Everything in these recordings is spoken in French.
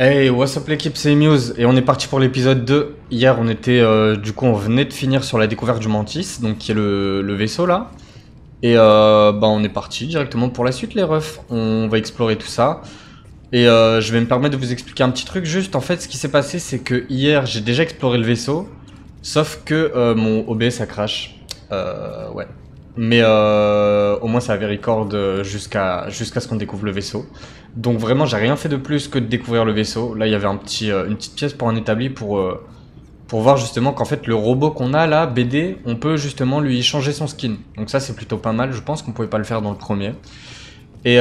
Hey, what's up l'équipe, c'est Muse et on est parti pour l'épisode 2. Hier on était, on venait de finir sur la découverte du Mantis, donc qui est le vaisseau là. Et on est parti directement pour la suite les refs. On va explorer tout ça. Et je vais me permettre de vous expliquer un petit truc juste. En fait ce qui s'est passé c'est que hier j'ai déjà exploré le vaisseau. Sauf que mon OBS a crash. Ouais. Mais au moins ça avait record jusqu'à ce qu'on découvre le vaisseau. Donc vraiment j'ai rien fait de plus que de découvrir le vaisseau. Là il y avait une petite pièce pour un établi pour voir justement qu'en fait le robot qu'on a là, BD, on peut justement lui changer son skin. Donc ça c'est plutôt pas mal, je pense qu'on pouvait pas le faire dans le premier. Et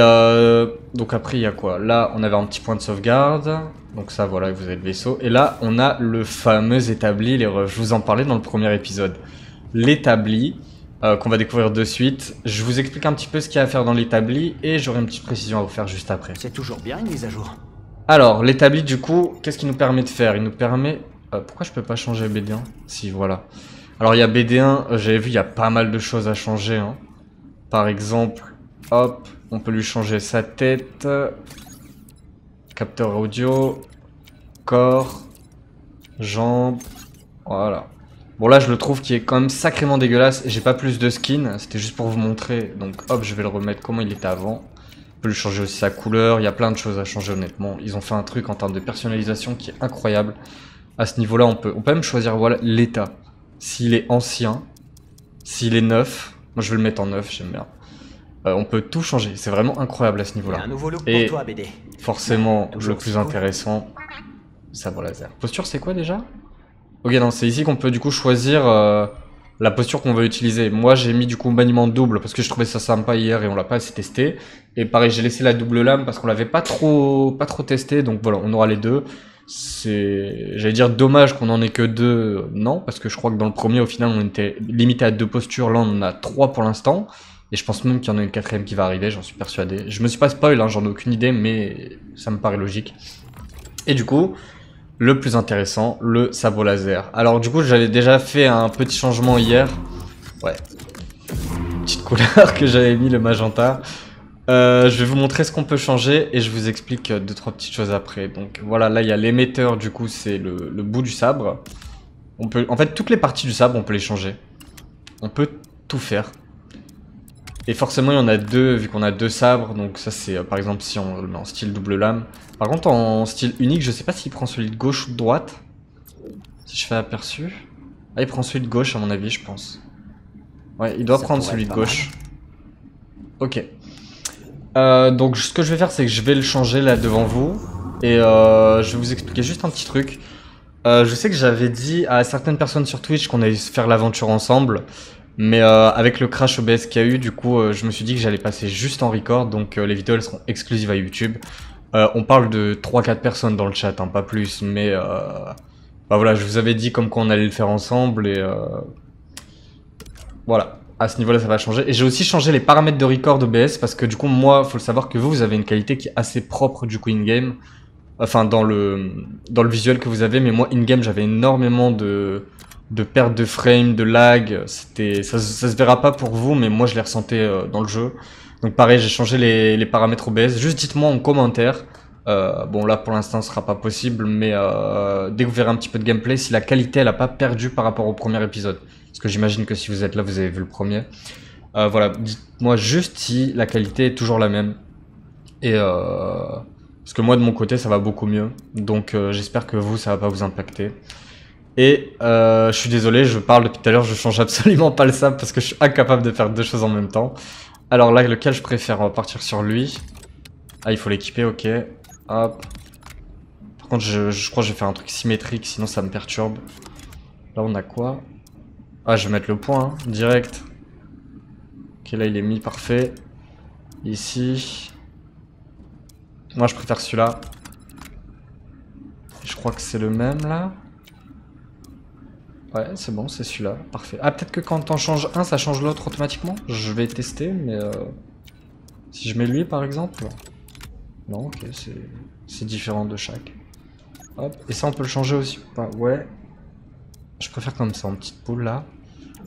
donc après il y a quoi? Là on avait un petit point de sauvegarde. Donc ça voilà, vous avez le vaisseau. Et là on a le fameux établi, je vous en parlais dans le premier épisode. L'établi. Qu'on va découvrir de suite. Je vous explique un petit peu ce qu'il y a à faire dans l'établi et j'aurai une petite précision à vous faire juste après. C'est toujours bien une mise à jour. Alors, l'établi du coup, qu'est-ce qu'il nous permet de faire? Il nous permet... pourquoi je peux pas changer BD1? Si, voilà. Alors, il y a BD1, j'avais vu, il y a pas mal de choses à changer. Hein. Par exemple, hop, on peut lui changer sa tête, capteur audio, corps, jambes, voilà. Bon là je le trouve qui est quand même sacrément dégueulasse et j'ai pas plus de skin, c'était juste pour vous montrer, donc hop je vais le remettre comment il était avant. On peut lui changer aussi sa couleur, il y a plein de choses à changer honnêtement. Ils ont fait un truc en termes de personnalisation qui est incroyable. À ce niveau là on peut même choisir voilà l'état. S'il est ancien, s'il est neuf, moi je vais le mettre en neuf, j'aime bien. On peut tout changer, c'est vraiment incroyable à ce niveau là. Un nouveau look Et pour toi, BD. forcément le plus intéressant, sabre laser. Posture c'est quoi déjà? Ok, non, c'est ici qu'on peut du coup choisir la posture qu'on veut utiliser. Moi, j'ai mis du coup maniement double parce que je trouvais ça sympa hier et on l'a pas assez testé. Et pareil, j'ai laissé la double lame parce qu'on l'avait pas trop testé. Donc voilà, on aura les deux. J'allais dire dommage qu'on en ait que deux. Non, parce que je crois que dans le premier, au final, on était limité à 2 postures. Là, on en a 3 pour l'instant. Et je pense même qu'il y en a une 4ème qui va arriver, j'en suis persuadé. Je me suis pas spoil, hein, j'en ai aucune idée, mais ça me paraît logique. Et du coup... le plus intéressant, le sabre laser. Alors du coup, j'avais déjà fait un petit changement hier. Ouais. Petite couleur que j'avais mis, le magenta. Je vais vous montrer ce qu'on peut changer et je vous explique 2-3 petites choses après. Donc voilà, là il y a l'émetteur, du coup c'est le bout du sabre. On peut, en fait, toutes les parties du sabre, on peut les changer. On peut tout faire. Et forcément, il y en a deux, vu qu'on a 2 sabres. Donc ça, c'est par exemple si on le met en style double lame. Par contre, en style unique, je sais pas s'il prend celui de gauche ou de droite. Si je fais aperçu. Ah, il prend celui de gauche, à mon avis, je pense. Ouais, il doit prendre celui de gauche. Ok. Donc, ce que je vais faire, c'est que je vais le changer là devant vous. Et je vais vous expliquer juste un petit truc. Je sais que j'avais dit à certaines personnes sur Twitch qu'on allait faire l'aventure ensemble. Mais avec le crash OBS qu'il y a eu, du coup, je me suis dit que j'allais passer juste en record, donc les vidéos elles seront exclusives à YouTube. On parle de 3-4 personnes dans le chat, hein, pas plus, mais voilà, je vous avais dit comme quoi on allait le faire ensemble et voilà, à ce niveau-là ça va changer. Et j'ai aussi changé les paramètres de record OBS parce que du coup, moi, faut le savoir que vous avez une qualité qui est assez propre du coup in-game, enfin dans le visuel que vous avez, mais moi in-game j'avais énormément de perte de frame, de lag, ça se verra pas pour vous, mais moi je l'ai ressenti dans le jeu. Donc pareil, j'ai changé les paramètres OBS. Juste dites-moi en commentaire. Bon là pour l'instant ce sera pas possible, mais dès que vous verrez un petit peu de gameplay, si la qualité elle a pas perdu par rapport au premier épisode. Parce que j'imagine que si vous êtes là, vous avez vu le premier. Voilà, dites-moi juste si la qualité est toujours la même. Et parce que moi de mon côté ça va beaucoup mieux. Donc j'espère que vous ça va pas vous impacter. Et je suis désolé, je parle depuis tout à l'heure, je change absolument pas le sabre parce que je suis incapable de faire 2 choses en même temps. Alors là, lequel je préfère? On va partir sur lui. Ah, il faut l'équiper, ok. Hop. Par contre, je crois que je vais faire un truc symétrique, sinon ça me perturbe. Là, on a quoi? Ah, je vais mettre le point, hein, direct. Ok, là, il est mis, parfait. Ici. Moi, je préfère celui-là. Je crois que c'est le même, là. Ouais, c'est bon, c'est celui-là, parfait. Ah, peut-être que quand on change un, ça change l'autre automatiquement. Je vais tester, mais si je mets lui par exemple. Non, ok, c'est différent de chaque. Hop, et ça on peut le changer aussi ou pas? Ouais. Je préfère comme ça, en petite boule là.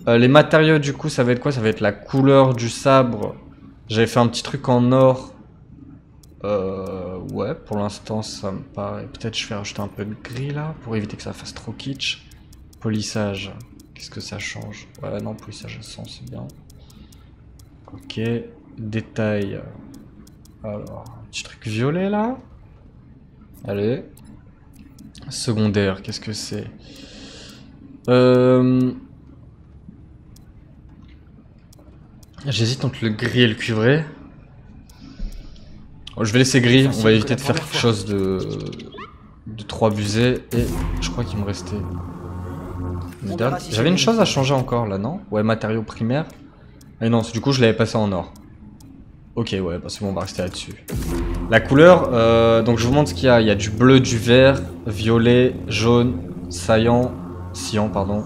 Les matériaux du coup, ça va être quoi? Ça va être la couleur du sabre. J'avais fait un petit truc en or. Ouais, pour l'instant ça me paraît... Peut-être je vais rajouter un peu de gris là, pour éviter que ça fasse trop kitsch. Polissage, qu'est-ce que ça change? Ouais, non, polissage à 100, c'est bien. Ok, détail. Alors, un petit truc violet là. Allez. Secondaire, qu'est-ce que c'est? J'hésite entre le gris et le cuivré. Oh, je vais laisser gris, on va éviter de faire quelque chose de trop abusé. Et je crois qu'il me restait... J'avais une chose à changer encore là, non? Ouais, matériaux primaires. Et non, du coup je l'avais passé en or. Ok, ouais, bah c'est bon, on va rester là-dessus. La couleur, donc je vous montre ce qu'il y a. Il y a du bleu, du vert, violet, jaune, cyan, pardon,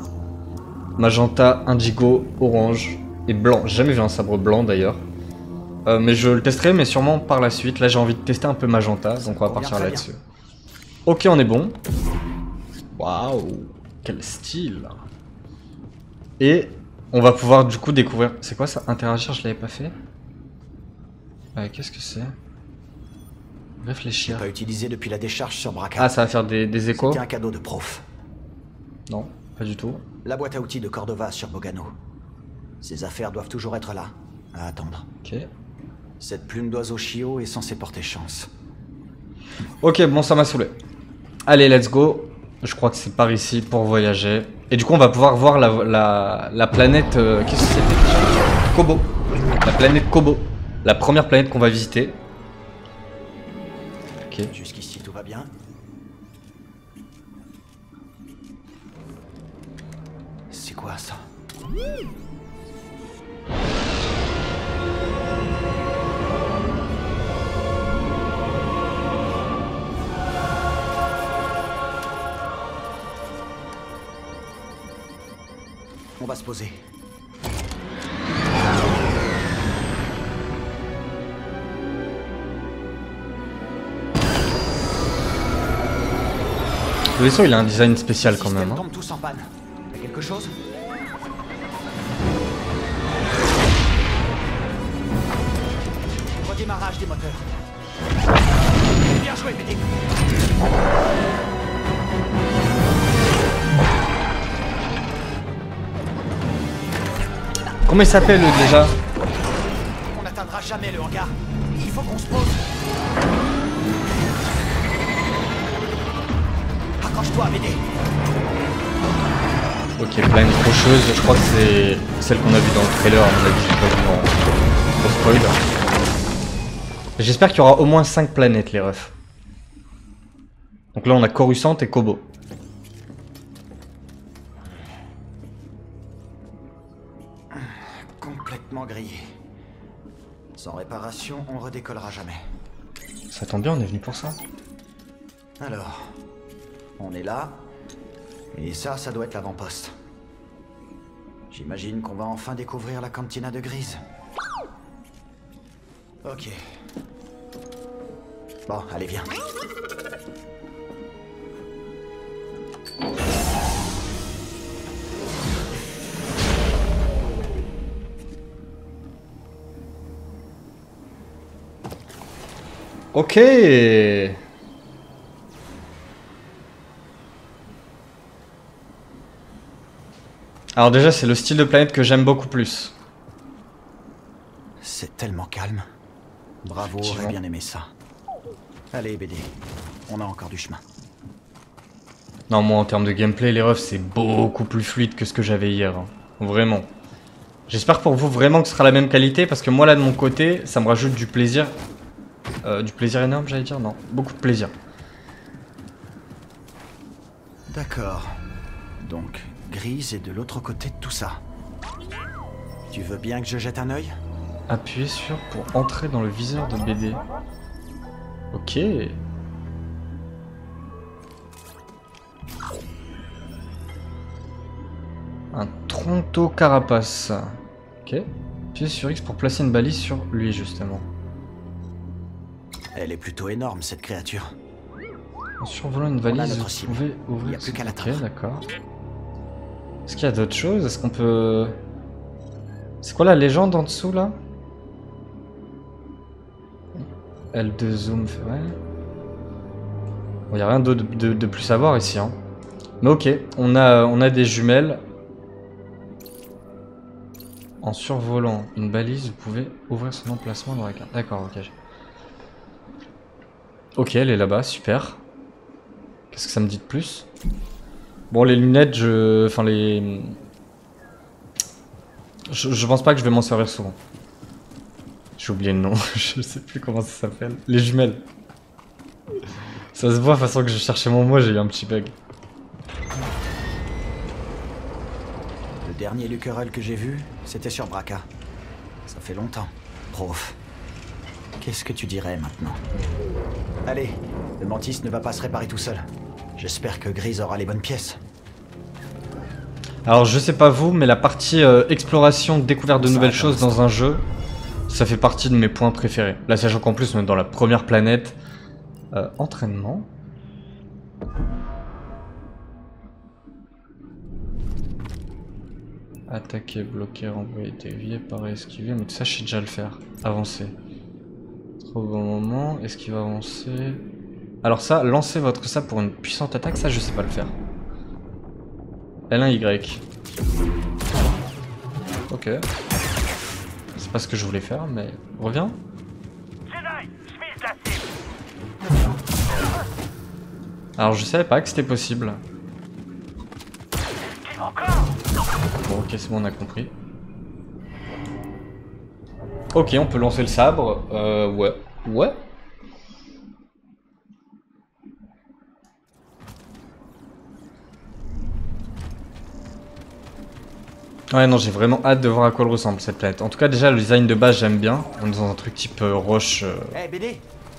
magenta, indigo, orange et blanc. J'ai jamais vu un sabre blanc d'ailleurs. Mais je le testerai, mais sûrement par la suite. Là j'ai envie de tester un peu magenta, donc on va partir là-dessus. Ok, on est bon. Waouh, quel style. Et on va pouvoir du coup découvrir... C'est quoi ça? Interagir, je l'avais pas fait. Qu'est-ce que c'est? Réfléchir. Pas utilisé depuis la décharge sur Braca. Ah, ça va faire des échos? C'était un cadeau de prof. Non, pas du tout. La boîte à outils de Cordova sur Bogano. Ces affaires doivent toujours être là, à attendre. Ok. Cette plume d'oiseau chiot est censée porter chance. Ok, bon, ça m'a saoulé. Allez, let's go. Je crois que c'est par ici pour voyager. Et du coup, on va pouvoir voir la planète... Qu'est-ce que c'était déjà? Kobo. La planète Kobo. La première planète qu'on va visiter. Ok. Jusqu'ici, tout va bien. C'est quoi ça? On va se poser. Le vaisseau, il a un design spécial quand même. Hein. Tombe tous en panne. Y'a quelque chose? Redémarrage des moteurs. Bien joué, BD. Comment il s'appelle déjà? On n'atteindra jamais le hangar. Il faut qu'on se pose. Accroche-toi, BD. Ok, plein de rocheuse. Je crois que c'est celle qu'on a vue dans le trailer. À mon avis, j'ai pas vu en spoil. J'espère qu'il y aura au moins 5 planètes, les refs. Donc là, on a Coruscant et Kobo. Complètement grillé. Sans réparation, on redécollera jamais. Ça tombe bien, on est venu pour ça. Alors, on est là. Et ça doit être l'avant-poste. J'imagine qu'on va enfin découvrir la cantina de Grise. Ok. Bon, allez, viens. Ok. Alors déjà, c'est le style de planète que j'aime beaucoup plus. C'est tellement calme. Bravo, aurait bien aimé ça. Allez, BD, on a encore du chemin. Non, moi, en termes de gameplay, les refs, c'est beaucoup plus fluide que ce que j'avais hier. Hein. Vraiment. J'espère pour vous vraiment que ce sera la même qualité, parce que moi, là, de mon côté, ça me rajoute du plaisir. Du plaisir énorme, j'allais dire? Non, beaucoup de plaisir. D'accord. Donc, Grise est de l'autre côté de tout ça. Tu veux bien que je jette un œil? Appuyez sur pour entrer dans le viseur de BD. Ok. Un Tronto carapace. Ok. Appuyez sur X pour placer une balise sur lui, justement. Elle est plutôt énorme, cette créature. En survolant une valise, vous pouvez ouvrir... Il n'y a plus qu'à l'atteindre. Ok, d'accord. Est-ce qu'il y a d'autres choses? Est-ce qu'on peut... C'est quoi la légende en dessous, là? L2 zoom, ouais. Il n'y a rien de plus à voir ici. Hein. Mais ok, on a des jumelles. En survolant une balise, vous pouvez ouvrir son emplacement dans la carte. D'accord, ok. Ok, elle est là-bas, super. Qu'est-ce que ça me dit de plus? Bon, les lunettes, enfin les... Je pense pas que je vais m'en servir souvent. J'ai oublié le nom, je sais plus comment ça s'appelle. Les jumelles. Ça se voit, de toute façon que je cherchais mon mot, j'ai eu un petit bug. Le dernier Luckerel que j'ai vu, c'était sur Braca. Ça fait longtemps. Prof. Qu'est-ce que tu dirais maintenant? Allez, le Mantis ne va pas se réparer tout seul. J'espère que Grise aura les bonnes pièces. Alors je sais pas vous, mais la partie exploration, découverte de nouvelles choses dans un jeu, ça fait partie de mes points préférés. Là, sachant qu'en plus on est dans la première planète. Entraînement. Attaquer, bloquer, renvoyer, dévier, parer, esquiver, mais tout ça je sais déjà le faire. Avancer. Trop bon moment, esquiver, avancer. Alors ça, lancez votre ça pour une puissante attaque, ça je sais pas le faire. L1Y. Ok. C'est pas ce que je voulais faire, mais reviens. Alors je savais pas que c'était possible. Bon ok c'est bon on a compris. Ok on peut lancer le sabre. Ouais. Ouais. Ouais non j'ai vraiment hâte de voir à quoi elle ressemble cette planète. En tout cas déjà le design de base j'aime bien. On est dans un truc type roche...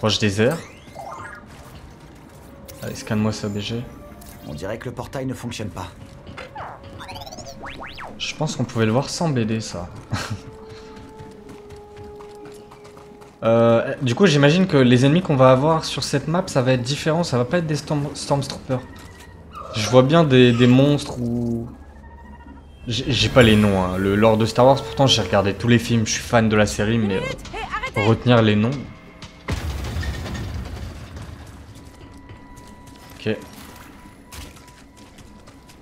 roche désert. Allez, scanne-moi ça, BG. On dirait que le portail ne fonctionne pas. Je pense qu'on pouvait le voir sans BD, ça. Du coup, j'imagine que les ennemis qu'on va avoir sur cette map, ça va être différent. Ça va pas être des Stormtroopers. Je vois bien des monstres ou... J'ai pas les noms, hein. Le lore de Star Wars, pourtant j'ai regardé tous les films. Je suis fan de la série, mais retenir les noms... Ok.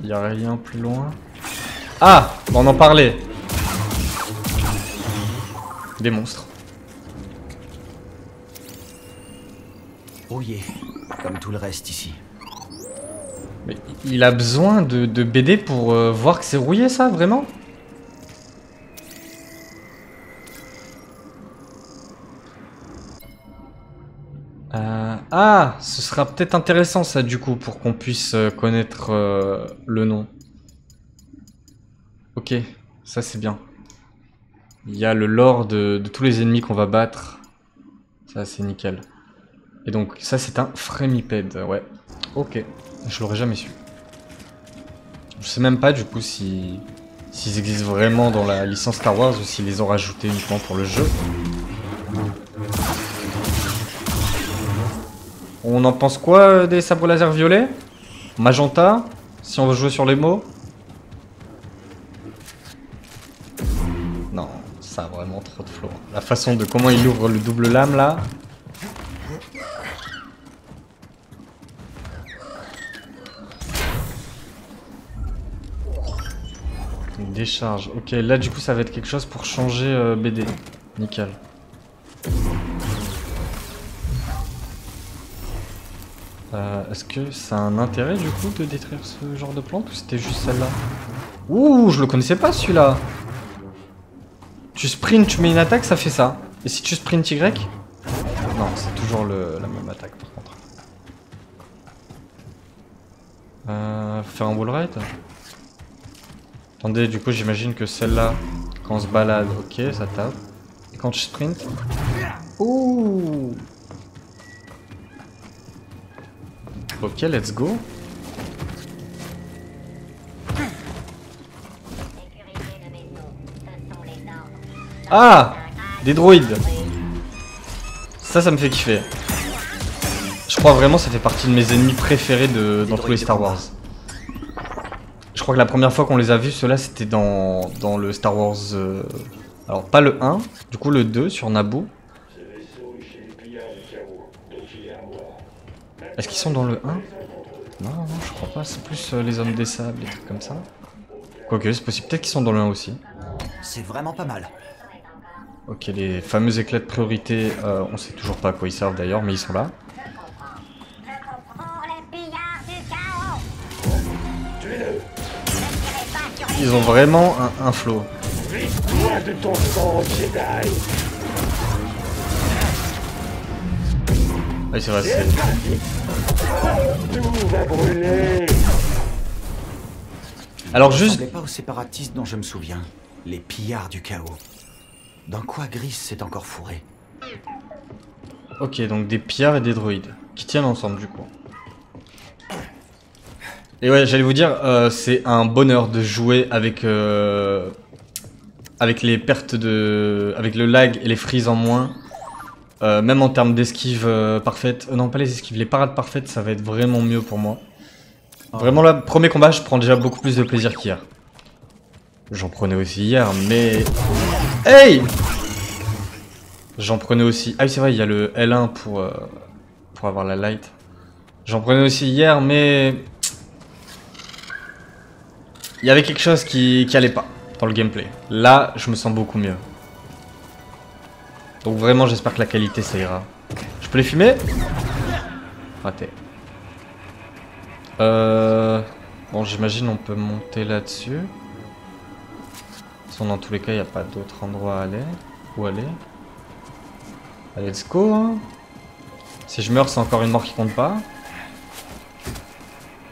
Il y a rien plus loin. Ah, on en parlait. Des monstres. Rouillé, comme tout le reste ici. Mais il a besoin de BD pour voir que c'est rouillé ça, vraiment? Ah, ce sera peut-être intéressant ça du coup pour qu'on puisse connaître le nom. Ok, ça c'est bien. Il y a le lore de tous les ennemis qu'on va battre. Ça c'est nickel. Et donc ça c'est un frémipède, ouais. Ok, je l'aurais jamais su. Je sais même pas du coup si s'ils existent vraiment dans la licence Star Wars ou s'ils les ont rajoutés uniquement pour le jeu. On en pense quoi des sabres laser violets? Magenta? Si on veut jouer sur les mots? Non, ça a vraiment trop de flow. La façon de comment il ouvre le double lame là. Une décharge. Ok, là du coup ça va être quelque chose pour changer BD. Nickel. Est-ce que ça a un intérêt du coup de détruire ce genre de plante ou c'était juste celle-là? Ouh, je le connaissais pas celui-là. Tu sprint, tu mets une attaque, ça fait ça. Et si tu sprint Y? Non, c'est toujours la même attaque par contre. Faire un wall ride? Attendez, du coup j'imagine que celle-là, quand on se balade, ok, ça tape. Et quand je sprint... Ouh. Ok, let's go. Ah, des droïdes. Ça me fait kiffer. Je crois vraiment ça fait partie de mes ennemis préférés dans tous les Star Wars. Je crois que la première fois qu'on les a vus, ceux-là, c'était dans le Star Wars... Alors, pas le 1, du coup le 2 sur Naboo. Est-ce qu'ils sont dans le 1? Non, non, je crois pas. C'est plus les hommes des sables, des trucs comme ça. Quoique, c'est possible. Peut-être qu'ils sont dans le 1 aussi. C'est vraiment pas mal. Ok, les fameux éclats de priorité, on sait toujours pas à quoi ils servent d'ailleurs, mais ils sont là. Ils ont vraiment un flow. De ton sang, Jedi. Ah, c'est vrai, c'est... Tout va brûler. Alors Ça juste... ressemblait pas aux séparatistes dont je me souviens. Les pillards du chaos. Dans quoi Gris s'est encore fourré? Ok, donc des pillards et des droïdes, qui tiennent ensemble du coup. Et ouais, j'allais vous dire, c'est un bonheur de jouer avec... avec les pertes de... avec le lag et les freezes en moins. Même en termes d'esquive parfaite. Non, pas les esquives, les parades parfaites, ça va être vraiment mieux pour moi. Vraiment là, premier combat, je prends déjà beaucoup plus de plaisir qu'hier. J'en prenais aussi hier, mais... Hey! J'en prenais aussi... Ah oui, c'est vrai, il y a le L1 pour avoir la light. J'en prenais aussi hier, mais... Il y avait quelque chose qui allait pas dans le gameplay. Là, je me sens beaucoup mieux. Donc vraiment, j'espère que la qualité, ça ira. Je peux les fumer? Raté. Bon, j'imagine on peut monter là-dessus. De toute façon, dans tous les cas, il n'y a pas d'autre endroit à aller. Où aller? Allez, let's go, hein. Si je meurs, c'est encore une mort qui compte pas.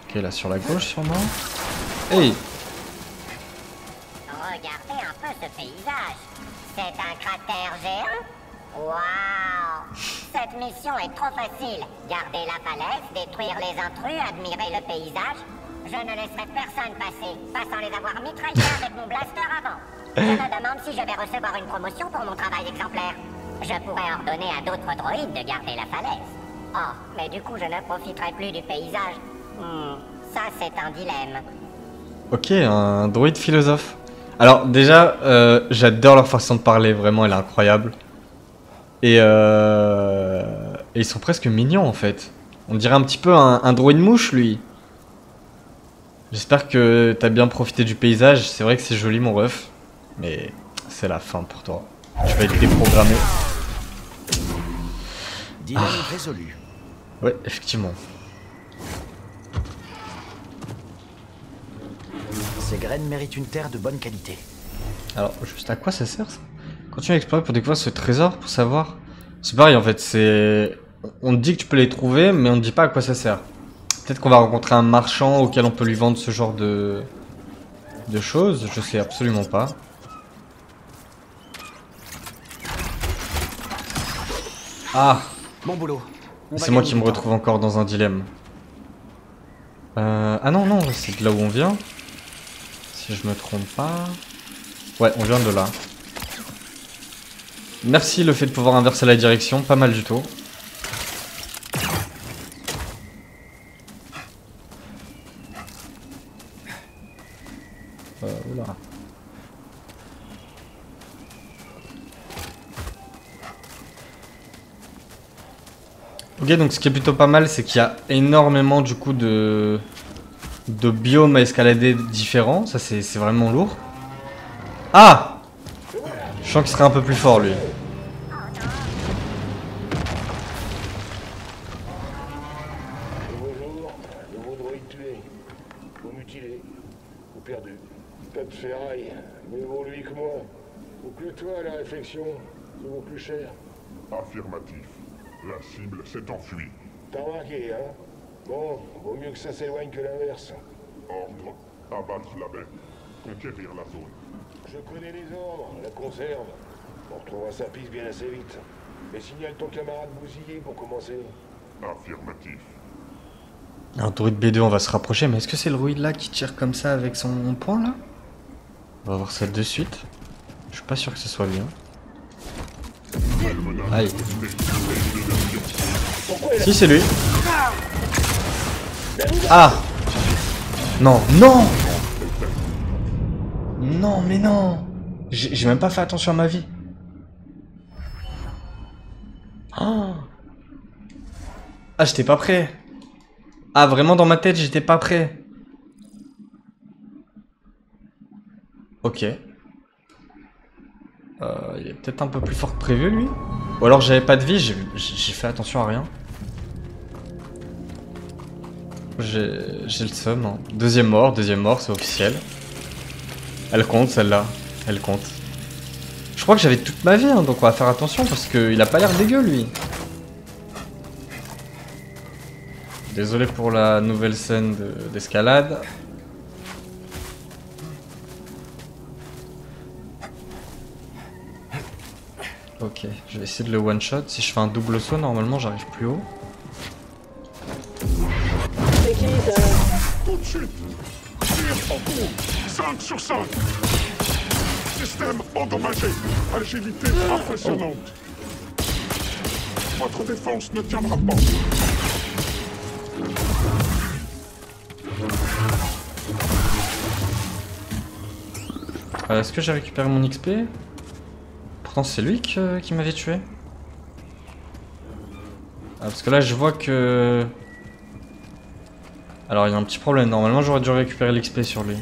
Ok, là, sur la gauche, sûrement. Hey! Regardez un peu ce paysage. C'est un cratère géant? Waouh! Cette mission est trop facile. Garder la falaise, détruire les intrus, admirer le paysage. Je ne laisserai personne passer, pas sans les avoir mitraillés avec mon blaster avant. Je me demande si je vais recevoir une promotion pour mon travail exemplaire. Je pourrais ordonner à d'autres droïdes de garder la falaise. Oh, mais du coup je ne profiterai plus du paysage. Ça c'est un dilemme. Ok, un droïde philosophe. Alors déjà, j'adore leur façon de parler, vraiment, elle est incroyable. Et ils sont presque mignons en fait. On dirait un petit peu un droïde mouche lui. J'espère que t'as bien profité du paysage, c'est vrai que c'est joli mon ref. Mais c'est la fin pour toi. Tu vas être déprogrammé. Dilemme résolu. Ouais, effectivement. Ces graines méritent une terre de bonne qualité. Alors, juste à quoi ça sert ça? Continue à explorer pour découvrir ce trésor, pour savoir. C'est pareil en fait, c'est... On te dit que tu peux les trouver, mais on ne dit pas à quoi ça sert. Peut-être qu'on va rencontrer un marchand auquel on peut lui vendre ce genre de choses, je sais absolument pas. Ah! Bon boulot. C'est moi qui me retrouve encore dans un dilemme. Ah non, non, c'est de là où on vient. Si je me trompe pas... Ouais, on vient de là. Merci le fait de pouvoir inverser la direction, pas mal du tout. Oula. Ok, donc ce qui est plutôt pas mal, c'est qu'il y a énormément du coup de biomes à escalader différents. Ça, c'est vraiment lourd. Ah! Je sens qu'il serait un peu plus fort, lui. Bonjour, nouveau droïde tué. Ou mutilé. Ou perdu. Pas de ferraille. Mieux vaut lui que moi. Ou que toi, à la réflexion. Ça vaut plus cher. Affirmatif. La cible s'est enfuie. T'as remarqué, hein? Bon, vaut mieux que ça s'éloigne que l'inverse. Ordre. Abattre la bête. Conquérir la zone. Je connais les ordres, la conserve. On retrouvera sa piste bien assez vite. Mais signale ton camarade bousillé pour commencer. Affirmatif. Un droïde B2, on va se rapprocher, mais est-ce que c'est le droïde là qui tire comme ça avec son poing là? On va voir ça de suite. Je suis pas sûr que ce soit lui. Hein. Aïe. Si, c'est lui. Ah! Non, non! Non, mais non! J'ai même pas fait attention à ma vie. Oh. Ah, j'étais pas prêt. Ah, vraiment dans ma tête, j'étais pas prêt. Ok. Il est peut-être un peu plus fort que prévu, lui. Ou alors j'avais pas de vie, j'ai fait attention à rien. J'ai le seum. Hein. Deuxième mort, c'est officiel. Elle compte, celle-là. Elle compte. Je crois que j'avais toute ma vie, hein, donc on va faire attention parce qu'il a pas l'air dégueu, lui. Désolé pour la nouvelle scène d'escalade. Ok, je vais essayer de le one-shot. Si je fais un double saut, normalement j'arrive plus haut. Tout de suite. Tir en cours. 5 sur 5. Système endommagé. Agilité impressionnante. Votre défense ne tiendra pas. Est-ce que j'ai récupéré mon XP? Pourtant c'est lui qui m'avait tué. Ah, parce que là je vois que... Alors il y a un petit problème, normalement j'aurais dû récupérer l'XP sur lui.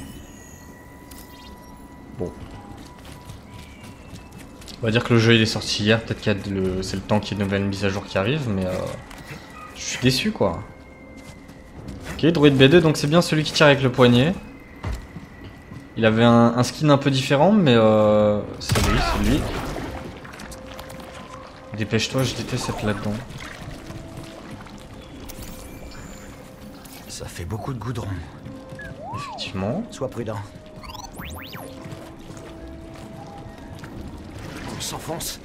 Bon. On va dire que le jeu il est sorti hier, peut-être qu'il y a c'est le temps qu'il y ait de nouvelles mises à jour qui arrivent, mais je suis déçu quoi. Ok, Druid B2, donc c'est bien celui qui tire avec le poignet. Il avait un skin un peu différent, mais c'est lui. Dépêche-toi, je déteste être là-dedans. Ça fait beaucoup de goudron. Effectivement. Sois prudent. On s'enfonce.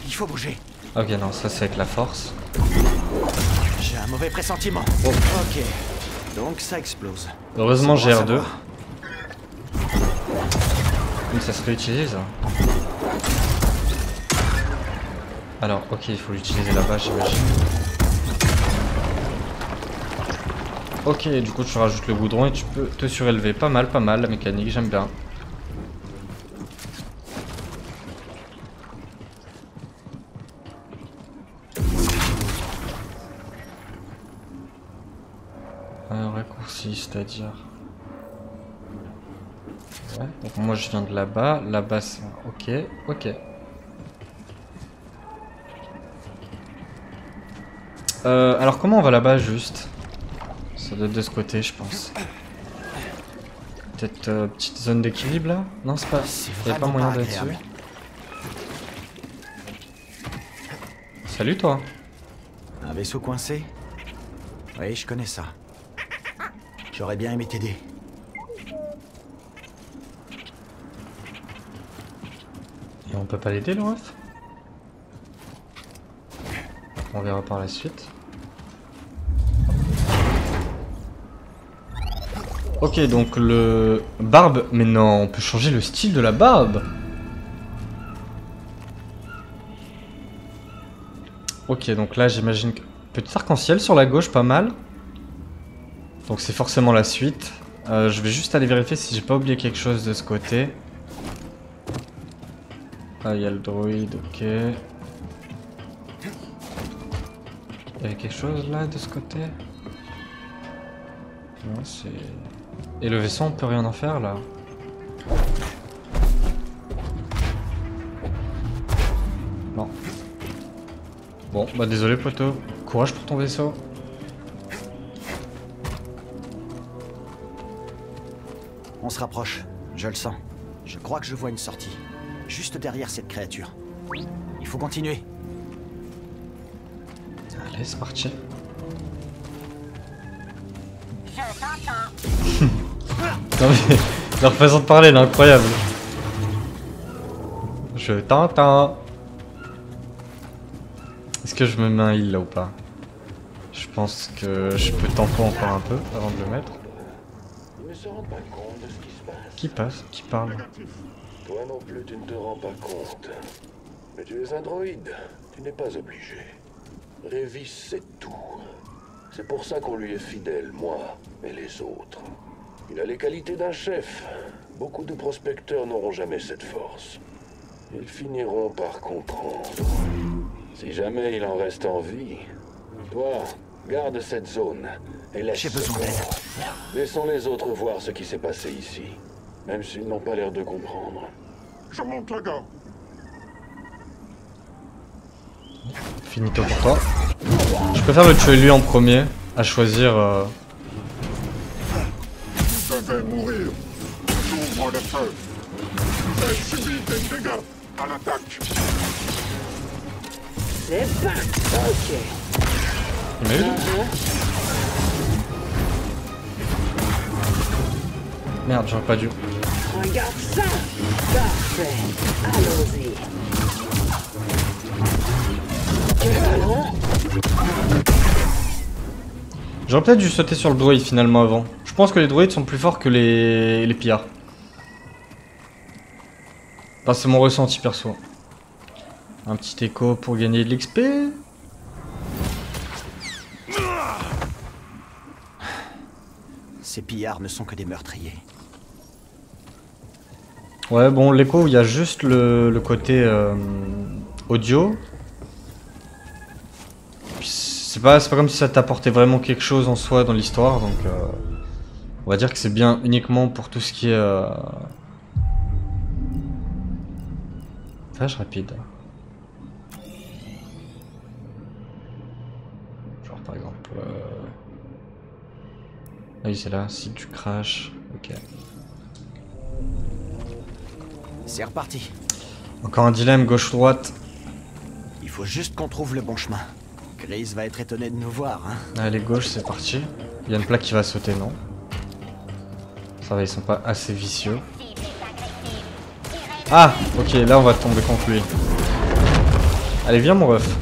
Il faut bouger. Ok, non, ça c'est avec la force. J'ai un mauvais pressentiment. Oh. Ok. Donc ça explose. Heureusement j'ai Bon à R2. savoir. Mais ça se réutilise ça. Alors, ok, il faut l'utiliser là-bas, j'imagine. Ok, du coup tu rajoutes le goudron et tu peux te surélever. Pas mal la mécanique, j'aime bien. Raccourci, c'est-à-dire... Ouais, donc moi je viens de là-bas. Là-bas c'est... Ok. Alors comment on va là-bas juste? Ça doit être de ce côté je pense. Peut-être petite zone d'équilibre là? Non c'est pas... Il n'y a pas moyen d'être dessus. Salut toi. Un vaisseau coincé? Oui, je connais ça. J'aurais bien aimé t'aider. Et on peut pas l'aider le ref? On verra par la suite. Ok, donc le... Barbe... Mais non, on peut changer le style de la barbe. Ok, donc là j'imagine que... Petit arc-en-ciel sur la gauche, pas mal. Donc c'est forcément la suite. Je vais juste aller vérifier si j'ai pas oublié quelque chose de ce côté. Ah, il y a le droïde, ok. Il y avait quelque chose là de ce côté? Non, c'est... Et le vaisseau, on peut rien en faire là? Non. Bon, bah désolé poteau. Courage pour ton vaisseau. On se rapproche. Je le sens. Je crois que je vois une sortie. Juste derrière cette créature. Il faut continuer. Allez, c'est parti. Je t'entends. Non mais, leur façon de parler, elle est incroyable. Je t'entends. Est-ce que je me mets un heal là ou pas? Je pense que je peux tempo encore un peu avant de le mettre. Ils ne se rendent pas compte de ce qui se passe. Qui passe? Qui parle? Toi non plus, tu ne te rends pas compte. Mais tu es un droïde. Tu n'es pas obligé. Révis, c'est tout. C'est pour ça qu'on lui est fidèle, moi et les autres. Il a les qualités d'un chef. Beaucoup de prospecteurs n'auront jamais cette force. Ils finiront par comprendre. Si jamais il en reste en vie, Toi, garde cette zone et laisse. J'ai besoin d'aide. Laissons les autres voir ce qui s'est passé ici. Même s'ils n'ont pas l'air de comprendre. Je monte la garde. Finito pour toi. Je préfère le tuer lui en premier, à choisir... Vous devez mourir. J'ouvre le feu. Vous avez subi des dégâts à l'attaque. C'est pas. Ok. Il m'a eu, lui. Merde, j'aurais pas dû. Regarde ça. Parfait. Allons-y. J'aurais peut-être dû sauter sur le druide finalement avant. Je pense que les druides sont plus forts que les pillards. Enfin, c'est mon ressenti perso. Un petit écho pour gagner de l'XP. Ces pillards ne sont que des meurtriers. Ouais, bon, l'écho, il y a juste le côté audio. C'est pas comme si ça t'apportait vraiment quelque chose en soi dans l'histoire, donc on va dire que c'est bien uniquement pour tout ce qui est flash rapide. Genre par exemple ah oui, c'est là, si tu crashes, ok. C'est reparti. Encore un dilemme gauche-droite. Il faut juste qu'on trouve le bon chemin. Chris va être étonné de nous voir, hein. Allez, gauche, c'est parti. Il y a une plaque qui va sauter, non? Ça va, ils sont pas assez vicieux. Ah, ok, là on va tomber contre lui. Allez, viens mon ref.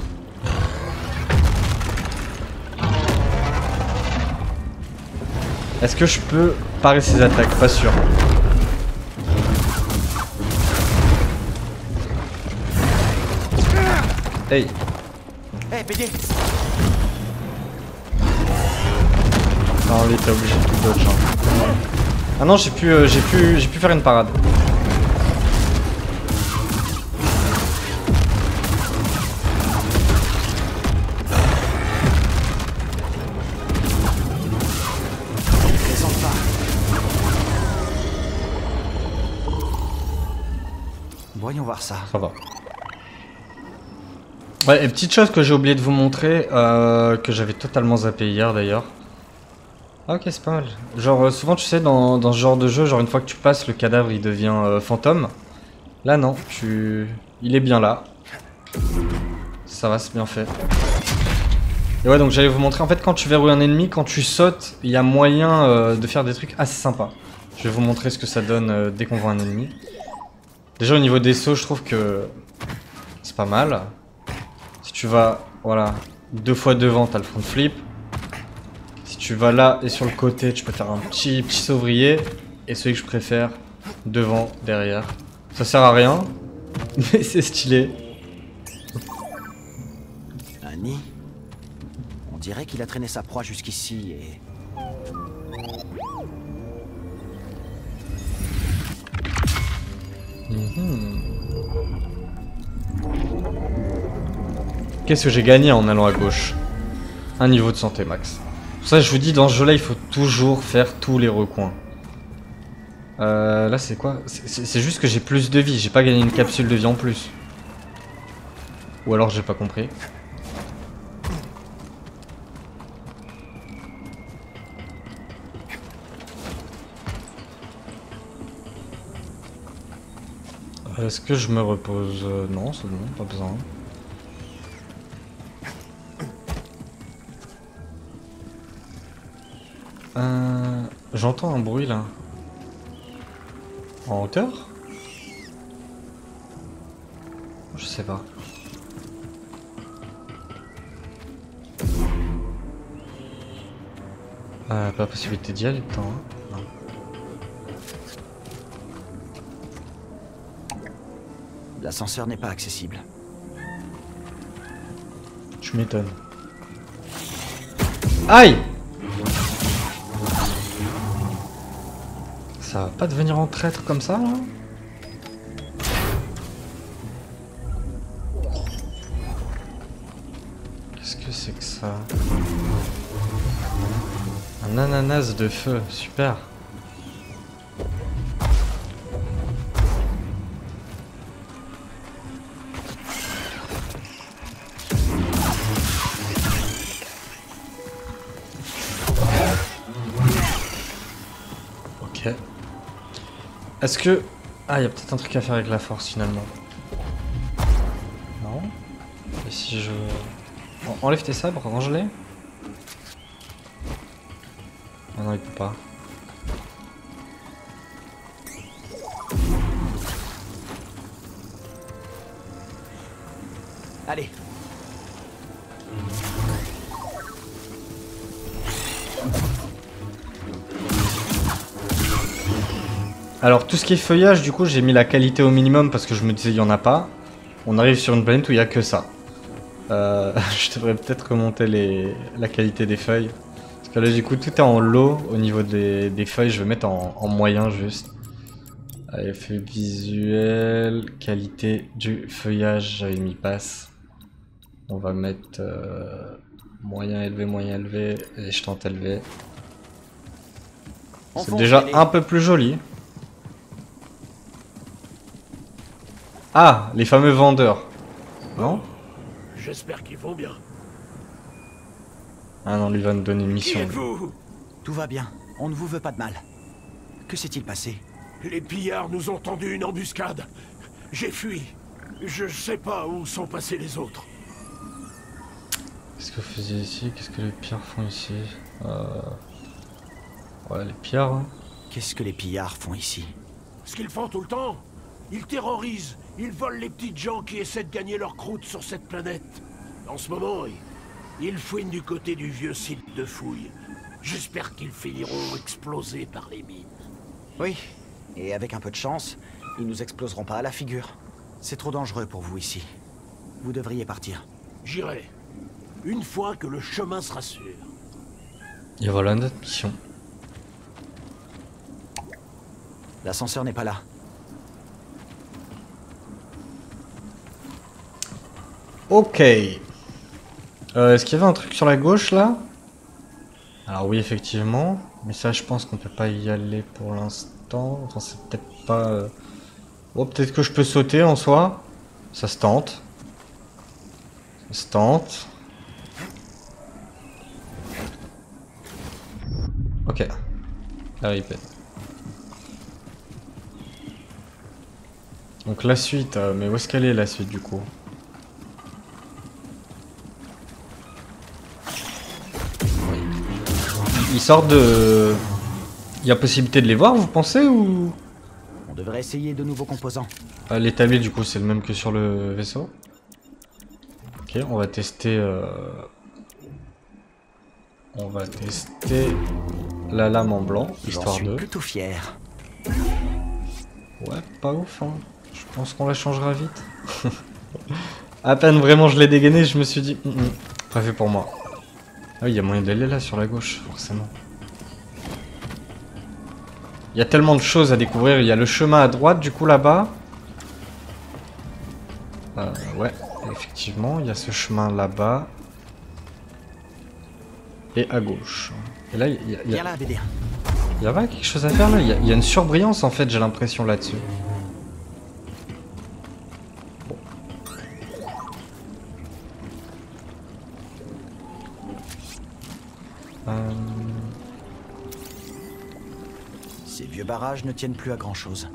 Est-ce que je peux parer ses attaques? Pas sûr. Hey. Hey, PD. Non, lui t'es obligé de tout dodge. Hein. Ah non, j'ai pu faire une parade. Présente pas. Voyons voir ça. Ça va. Ouais, et petite chose que j'ai oublié de vous montrer, que j'avais totalement zappé hier d'ailleurs. Ah ok, c'est pas mal. Genre souvent tu sais dans ce genre de jeu, genre une fois que tu passes, le cadavre il devient fantôme. Là non, il est bien là. Ça va, c'est bien fait. Et ouais, donc j'allais vous montrer, en fait quand tu verrouilles un ennemi, quand tu sautes, il y a moyen de faire des trucs assez sympas. Je vais vous montrer ce que ça donne dès qu'on voit un ennemi. Déjà au niveau des sauts, je trouve que c'est pas mal. Si tu vas, voilà, 2 fois devant, t'as le front flip. Si tu vas là et sur le côté, tu peux faire un petit sauvrier. Et celui que je préfère, devant, derrière. Ça sert à rien, mais c'est stylé. Un nid. On dirait qu'il a traîné sa proie jusqu'ici et... Qu'est-ce que j'ai gagné en allant à gauche? Un niveau de santé max. Pour ça je vous dis, dans ce jeu là il faut toujours faire tous les recoins. Là c'est quoi? C'est juste que j'ai plus de vie, j'ai pas gagné une capsule de vie en plus. Ou alors j'ai pas compris. Est-ce que je me repose? Non, c'est bon, pas besoin. J'entends un bruit là. En hauteur? Je sais pas. Pas possibilité d'y aller dedans. Hein. Non. L'ascenseur n'est pas accessible. Tu m'étonnes. Aïe! Ça va pas devenir en traître comme ça là? Qu'est-ce que c'est que ça? Un ananas de feu, super. Ok. Est-ce que... Ah, il y a peut-être un truc à faire avec la force finalement. Non. Et si je... Enlève tes sabres, range-les. Ah non, il peut pas. Allez. Alors tout ce qui est feuillage, du coup j'ai mis la qualité au minimum parce que je me disais il y en a pas. On arrive sur une planète où il y a que ça. Je devrais peut-être remonter la qualité des feuilles. Parce que là du coup tout est en low au niveau des feuilles, je vais mettre en moyen juste. Effet visuel, qualité du feuillage, j'avais mis passe. On va mettre moyen élevé, et je tente élevé. C'est déjà un peu plus joli. Ah, les fameux vendeurs. Non? J'espère qu'ils vont bien. Ah non, lui va nous donner une Qui mission. êtes-vous? Tout va bien. On ne vous veut pas de mal. Que s'est-il passé? Les pillards nous ont tendu une embuscade. J'ai fui. Je sais pas où sont passés les autres. Qu'est-ce que vous faisiez ici? Qu'est-ce que les pillards font ici? Ouais, les pillards. Hein. Qu'est-ce que les pillards font ici? Ce qu'ils font tout le temps, ils terrorisent, ils volent les petites gens qui essaient de gagner leur croûte sur cette planète. En ce moment, ils fouinent du côté du vieux site de fouille. J'espère qu'ils finiront explosés par les mines. Oui. Et avec un peu de chance, ils nous exploseront pas à la figure. C'est trop dangereux pour vous ici. Vous devriez partir. J'irai. Une fois que le chemin sera sûr. Et voilà notre mission. L'ascenseur n'est pas là. Ok. Est-ce qu'il y avait un truc sur la gauche là? Alors oui, effectivement. Mais ça, je pense qu'on peut pas y aller pour l'instant. Enfin, c'est peut-être pas... Oh, peut-être que je peux sauter en soi. Ça se tente. Ça se tente. Ok. RIP. Donc la suite, mais où est-ce qu'elle est la suite du coup? Ils sortent de... Il y a possibilité de les voir, vous pensez, ou... On devrait essayer de nouveaux composants. L'établi du coup c'est le même que sur le vaisseau. Ok, on va tester... On va tester la lame en blanc, histoire J'en suis de... plutôt fier. Ouais, pas ouf, hein. Je pense qu'on la changera vite. À peine vraiment je l'ai dégainé, je me suis dit... Pas fait pour moi. Ah oui, il y a moyen d'aller là sur la gauche, forcément. Il y a tellement de choses à découvrir. Il y a le chemin à droite, du coup, là-bas. Ouais, effectivement, il y a ce chemin là-bas. Et à gauche. Et là, il y a... Viens là, BD. Il y a pas quelque chose à faire là. Il y a une surbrillance en fait, j'ai l'impression là-dessus. Bon. Ces vieux barrages ne tiennent plus à grand chose.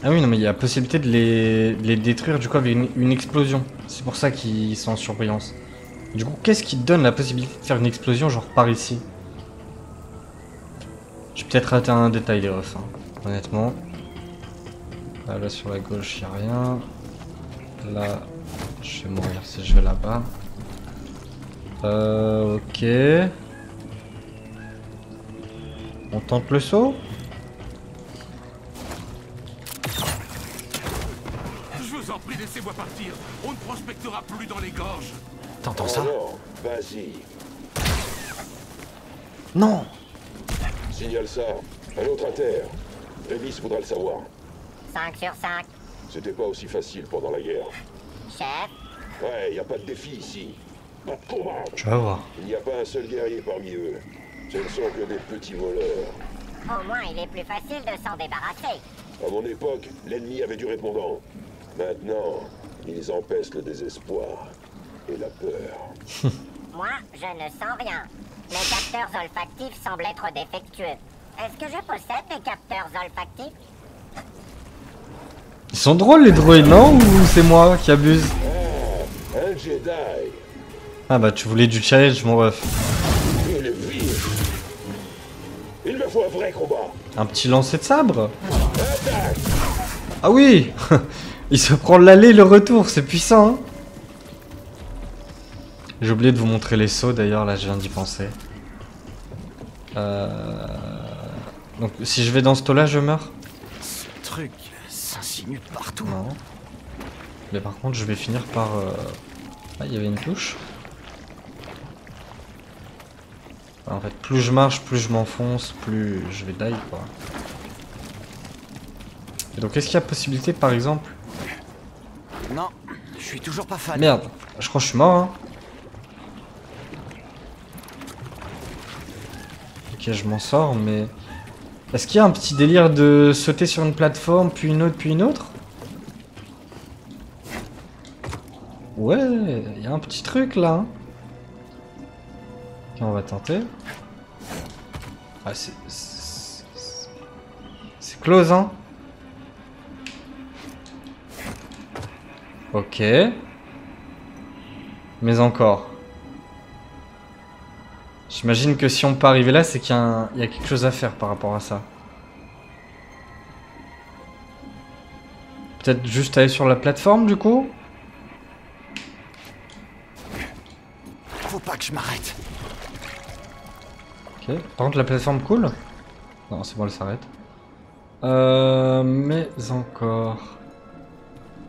Ah oui, non mais il y a possibilité de les détruire du coup avec une explosion. C'est pour ça qu'ils sont en surbrillance. Du coup, qu'est-ce qui donne la possibilité de faire une explosion genre par ici? J'ai peut-être raté un détail les refs, hein, honnêtement. Là sur la gauche, il n'y a rien. Là, je vais mourir si je vais là-bas. Ok. On tente le saut? Je vous en prie, laissez-moi partir. On ne prospectera plus dans les gorges. T'entends ça? Alors, vas-y. Non! Signale ça. Un autre à terre. Révis voudra le savoir. 5 sur 5. C'était pas aussi facile pendant la guerre. Chef, Ouais, y a pas de défi ici. pas de combat. Tu vas voir. Il n'y a pas un seul guerrier parmi eux. Ce ne sont que des petits voleurs. Au moins, il est plus facile de s'en débarrasser. À mon époque, l'ennemi avait du répondant. Maintenant, ils empêchent le désespoir et la peur. Moi, je ne sens rien. Mes capteurs olfactifs semblent être défectueux. Est-ce que je possède des capteurs olfactifs? Ils sont drôles les droïdes, non? Ou c'est moi qui abuse? Un Jedi. Ah bah tu voulais du challenge, mon ref. Il est vif. Il me faut un vrai combat. Un petit lancer de sabre? Attaque. Ah oui. Il se prend l'aller et le retour, c'est puissant, hein. J'ai oublié de vous montrer les sauts d'ailleurs, là je viens d'y penser. Donc si je vais dans ce taux là, je meurs? Ce truc s'insinue partout. Non. Mais par contre je vais finir par... Ah, il y avait une touche. En fait, plus je marche, plus je m'enfonce, plus je vais die quoi. Et donc est-ce qu'il y a possibilité par exemple... Non, je suis toujours pas fan. Merde, je crois que je suis mort, hein. Ok, je m'en sors, mais... Est-ce qu'il y a un petit délire de sauter sur une plateforme, puis une autre, puis une autre? Ouais, il y a un petit truc là. Hein. Ok, on va tenter. Ah, c'est close, hein. Ok. Mais encore. J'imagine que si on peut arriver là, c'est qu'il y a quelque chose à faire par rapport à ça. Peut-être juste aller sur la plateforme du coup? Faut pas que je m'arrête. Ok. Par contre la plateforme cool? Non, c'est bon, elle s'arrête. Mais encore...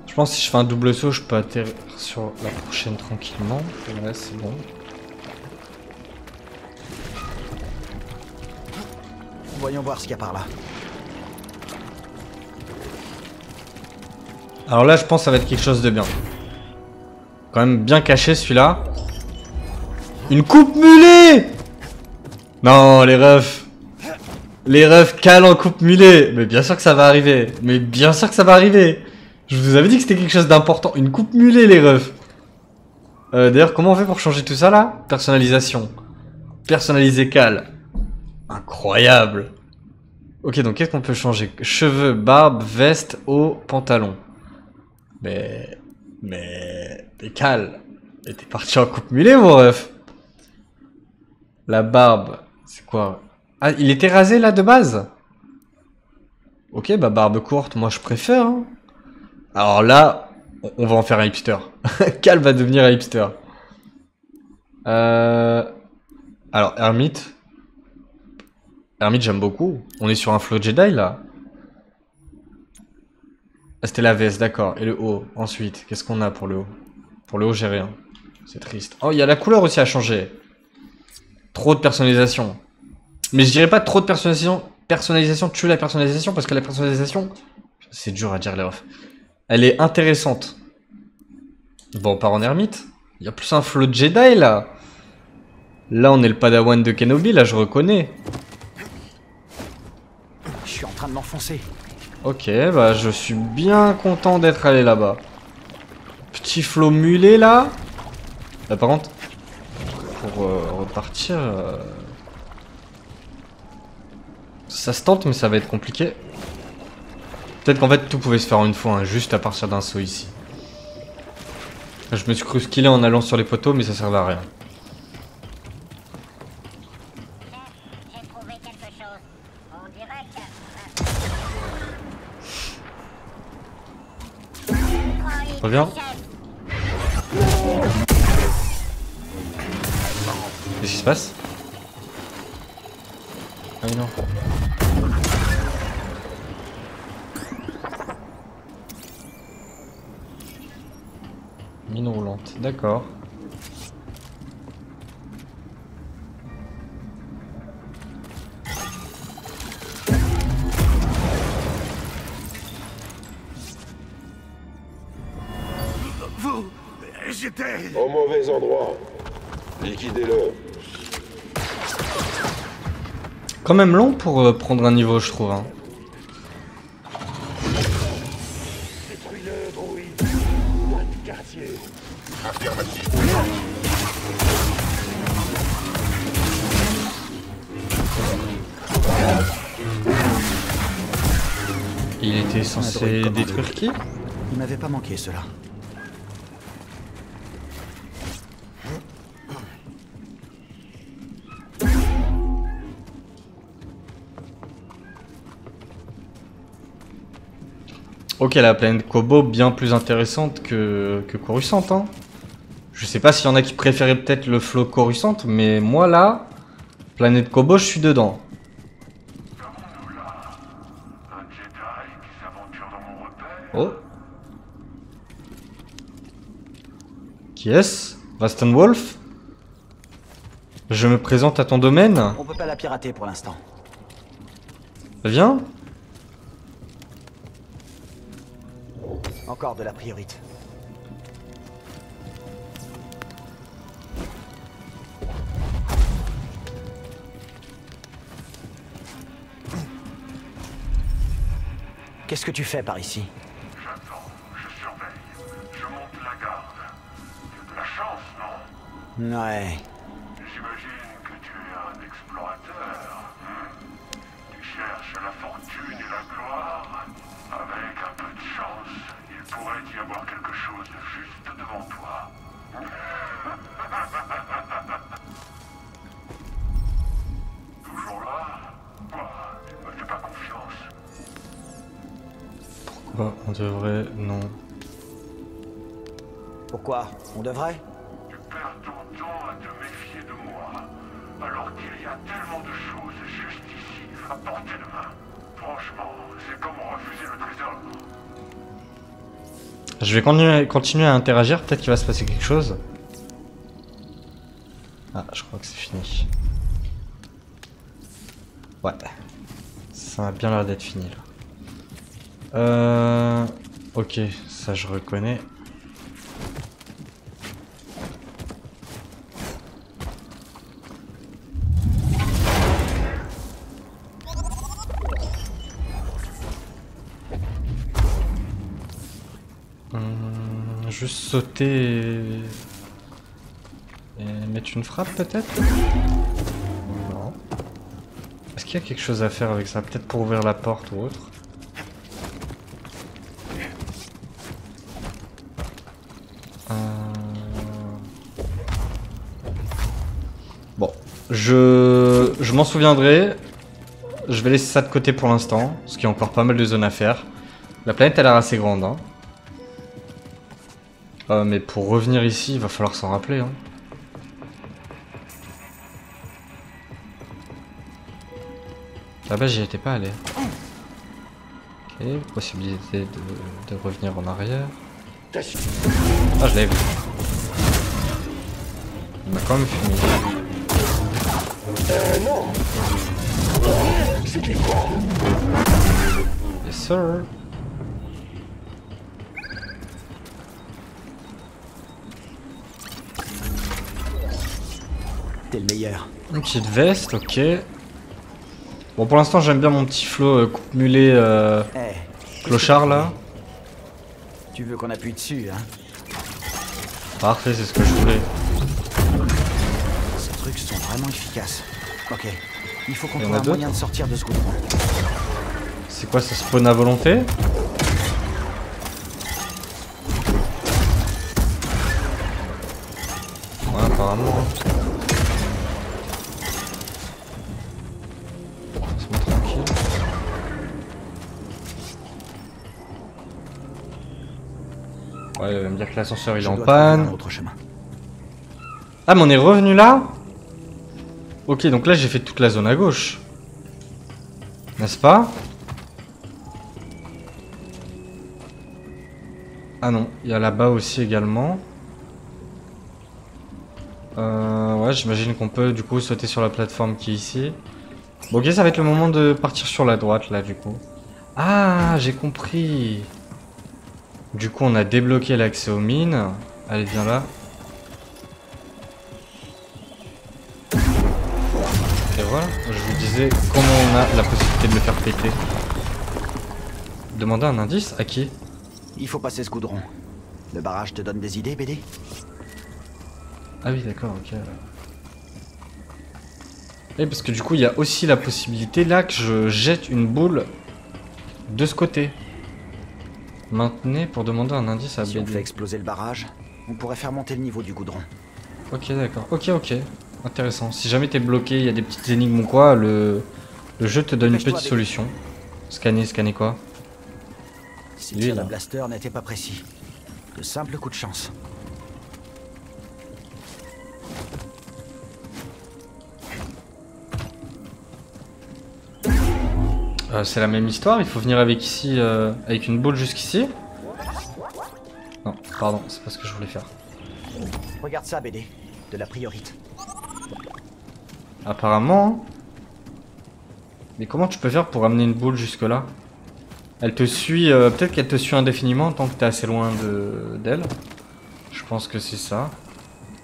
Je pense que si je fais un double saut, je peux atterrir sur la prochaine tranquillement. Ouais, c'est bon. Voyons voir ce qu'il y a par là. Alors là, je pense que ça va être quelque chose de bien. Quand même bien caché celui-là. Une coupe mulet! Non, les refs. Les refs calent en coupe mulet. Mais bien sûr que ça va arriver. Mais bien sûr que ça va arriver. Je vous avais dit que c'était quelque chose d'important. Une coupe mulet, les refs. D'ailleurs, comment on fait pour changer tout ça là? Personnalisation. Personnaliser cal. Incroyable. Ok, donc qu'est-ce qu'on peut changer? Cheveux, barbe, veste, haut, pantalon. Mais cal. Et t'es parti en coupe mulet, mon ref. La barbe, c'est quoi? Ah, il était rasé là de base? Ok, bah barbe courte, moi je préfère. Hein. Alors là, on va en faire un hipster. Cal va devenir un hipster. Alors, Hermite. Hermite, j'aime beaucoup. On est sur un flow Jedi là. Ah, c'était la veste, d'accord. Et le haut, ensuite. Qu'est-ce qu'on a pour le haut? Pour le haut, j'ai rien. C'est triste. Oh, il y a la couleur aussi à changer. Trop de personnalisation. Mais je dirais pas trop de personnalisation. Personnalisation tue la personnalisation parce que la personnalisation, c'est dur à dire les refs. Elle est intéressante. Bon, on part en ermite. Il y a plus un flow de Jedi là. Là, on est le padawan de Kenobi, là, je reconnais. Je suis en train de m'enfoncer. Ok, bah je suis bien content d'être allé là-bas. Petit flow mulet là. Là, par contre, pour repartir... Ça se tente, mais ça va être compliqué. Peut-être qu'en fait, tout pouvait se faire en une fois, hein, juste à partir d'un saut ici. Je me suis cru skillé en allant sur les poteaux, mais ça servait à rien. J'ai trouvé quelque chose. On dirait que... Reviens. Qu'est-ce qui se passe? Ah non. Mine roulante, d'accord. Vous... J'étais... Au mauvais endroit. Liquidez-le. Quand même long pour prendre un niveau, je trouve. Hein. Détruis-le, droïde. Pas de quartier. Affirmatif. Il était censé détruire qui? Il m'avait pas manqué cela. Ok, la planète Kobo, bien plus intéressante que Coruscant. Hein. Je sais pas s'il y en a qui préféraient peut-être le flow Coruscant, mais moi là, planète Kobo, je suis dedans. Oh. Qui est-ce? Rastenwolf? Je me présente à ton domaine? On peut pas la pirater pour l'instant. Viens. Encore de la priorité. Qu'est-ce que tu fais par ici? J'attends, je surveille, je monte la garde. Tu as de la chance, non? Ouais. J'imagine que tu es un explorateur. Tu cherches la fortune et la gloire. Avec un peu de chance, il pourrait y avoir quelque chose juste devant toi. Toujours là? Tu ne me fais pas confiance. Pourquoi on devrait... Non. Pourquoi? On devrait? Tu perds ton temps à te méfier de moi, alors qu'il y a tellement de choses juste ici, à portée de main. Franchement, c'est comme refuser le trésor. Je vais continuer à interagir, peut-être qu'il va se passer quelque chose. Ah, je crois que c'est fini. Ouais. Ça a bien l'air d'être fini là. Ok, ça je reconnais. Juste sauter et mettre une frappe peut-être? Non. Est-ce qu'il y a quelque chose à faire avec ça? Peut-être pour ouvrir la porte ou autre? Bon, je m'en souviendrai. Je vais laisser ça de côté pour l'instant, parce qu'il y a encore pas mal de zones à faire. La planète a l'air assez grande, hein. Mais pour revenir ici, il va falloir s'en rappeler. Hein. Là-bas, j'y étais pas allé. Ok, possibilité de revenir en arrière. Ah, je l'ai vu. Il m'a quand même fumé. Non. C'était quoi? Yes, sir. T'es le meilleur. Une petite veste, ok. Bon, pour l'instant, j'aime bien mon petit flow coupe mulet clochard là. Tu veux qu'on appuie dessus, hein? Parfait, c'est ce que je voulais. Ces trucs sont vraiment efficaces. Ok. Il faut qu'on Il y en trouve a un d'autres? moyen de sortir de ce goudron. C'est quoi, ça spawn à volonté? Ouais, apparemment. Laisse-moi tranquille. Ouais, il va me dire que l'ascenseur il est Je en dois trouver un panne. autre chemin. Ah, mais on est revenu là? Ok, donc là j'ai fait toute la zone à gauche. N'est-ce pas? Ah non, il y a là-bas aussi également. Ouais, j'imagine qu'on peut du coup sauter sur la plateforme qui est ici. Bon, ok, ça va être le moment de partir sur la droite là du coup. Ah, j'ai compris. Du coup, on a débloqué l'accès aux mines. Allez, viens là. voilà, je vous disais comment on a la possibilité de le faire péter. Demander un indice à qui? Il faut passer ce goudron. Le barrage te donne des idées, BD? Ah oui, d'accord, ok. Et parce que du coup, il y a aussi la possibilité là que je jette une boule de ce côté. Maintenez pour demander un indice à Si on BD. fait exploser le barrage, on pourrait faire monter le niveau du goudron. Ok, d'accord. Ok. Intéressant. Si jamais t'es bloqué, il y a des petites énigmes ou quoi, le jeu te donne une petite solution. Scanner quoi? Si Lui, le tir là. de blaster n'était pas précis. De simples coups de chance. C'est la même histoire, il faut venir avec ici, avec une boule jusqu'ici. Non, pardon, c'est pas ce que je voulais faire. Regarde ça, BD. De la priorite. Apparemment. Hein. Mais comment tu peux faire pour amener une boule jusque là? Elle te suit, peut-être qu'elle te suit indéfiniment tant que t'es assez loin d'elle. Je pense que c'est ça.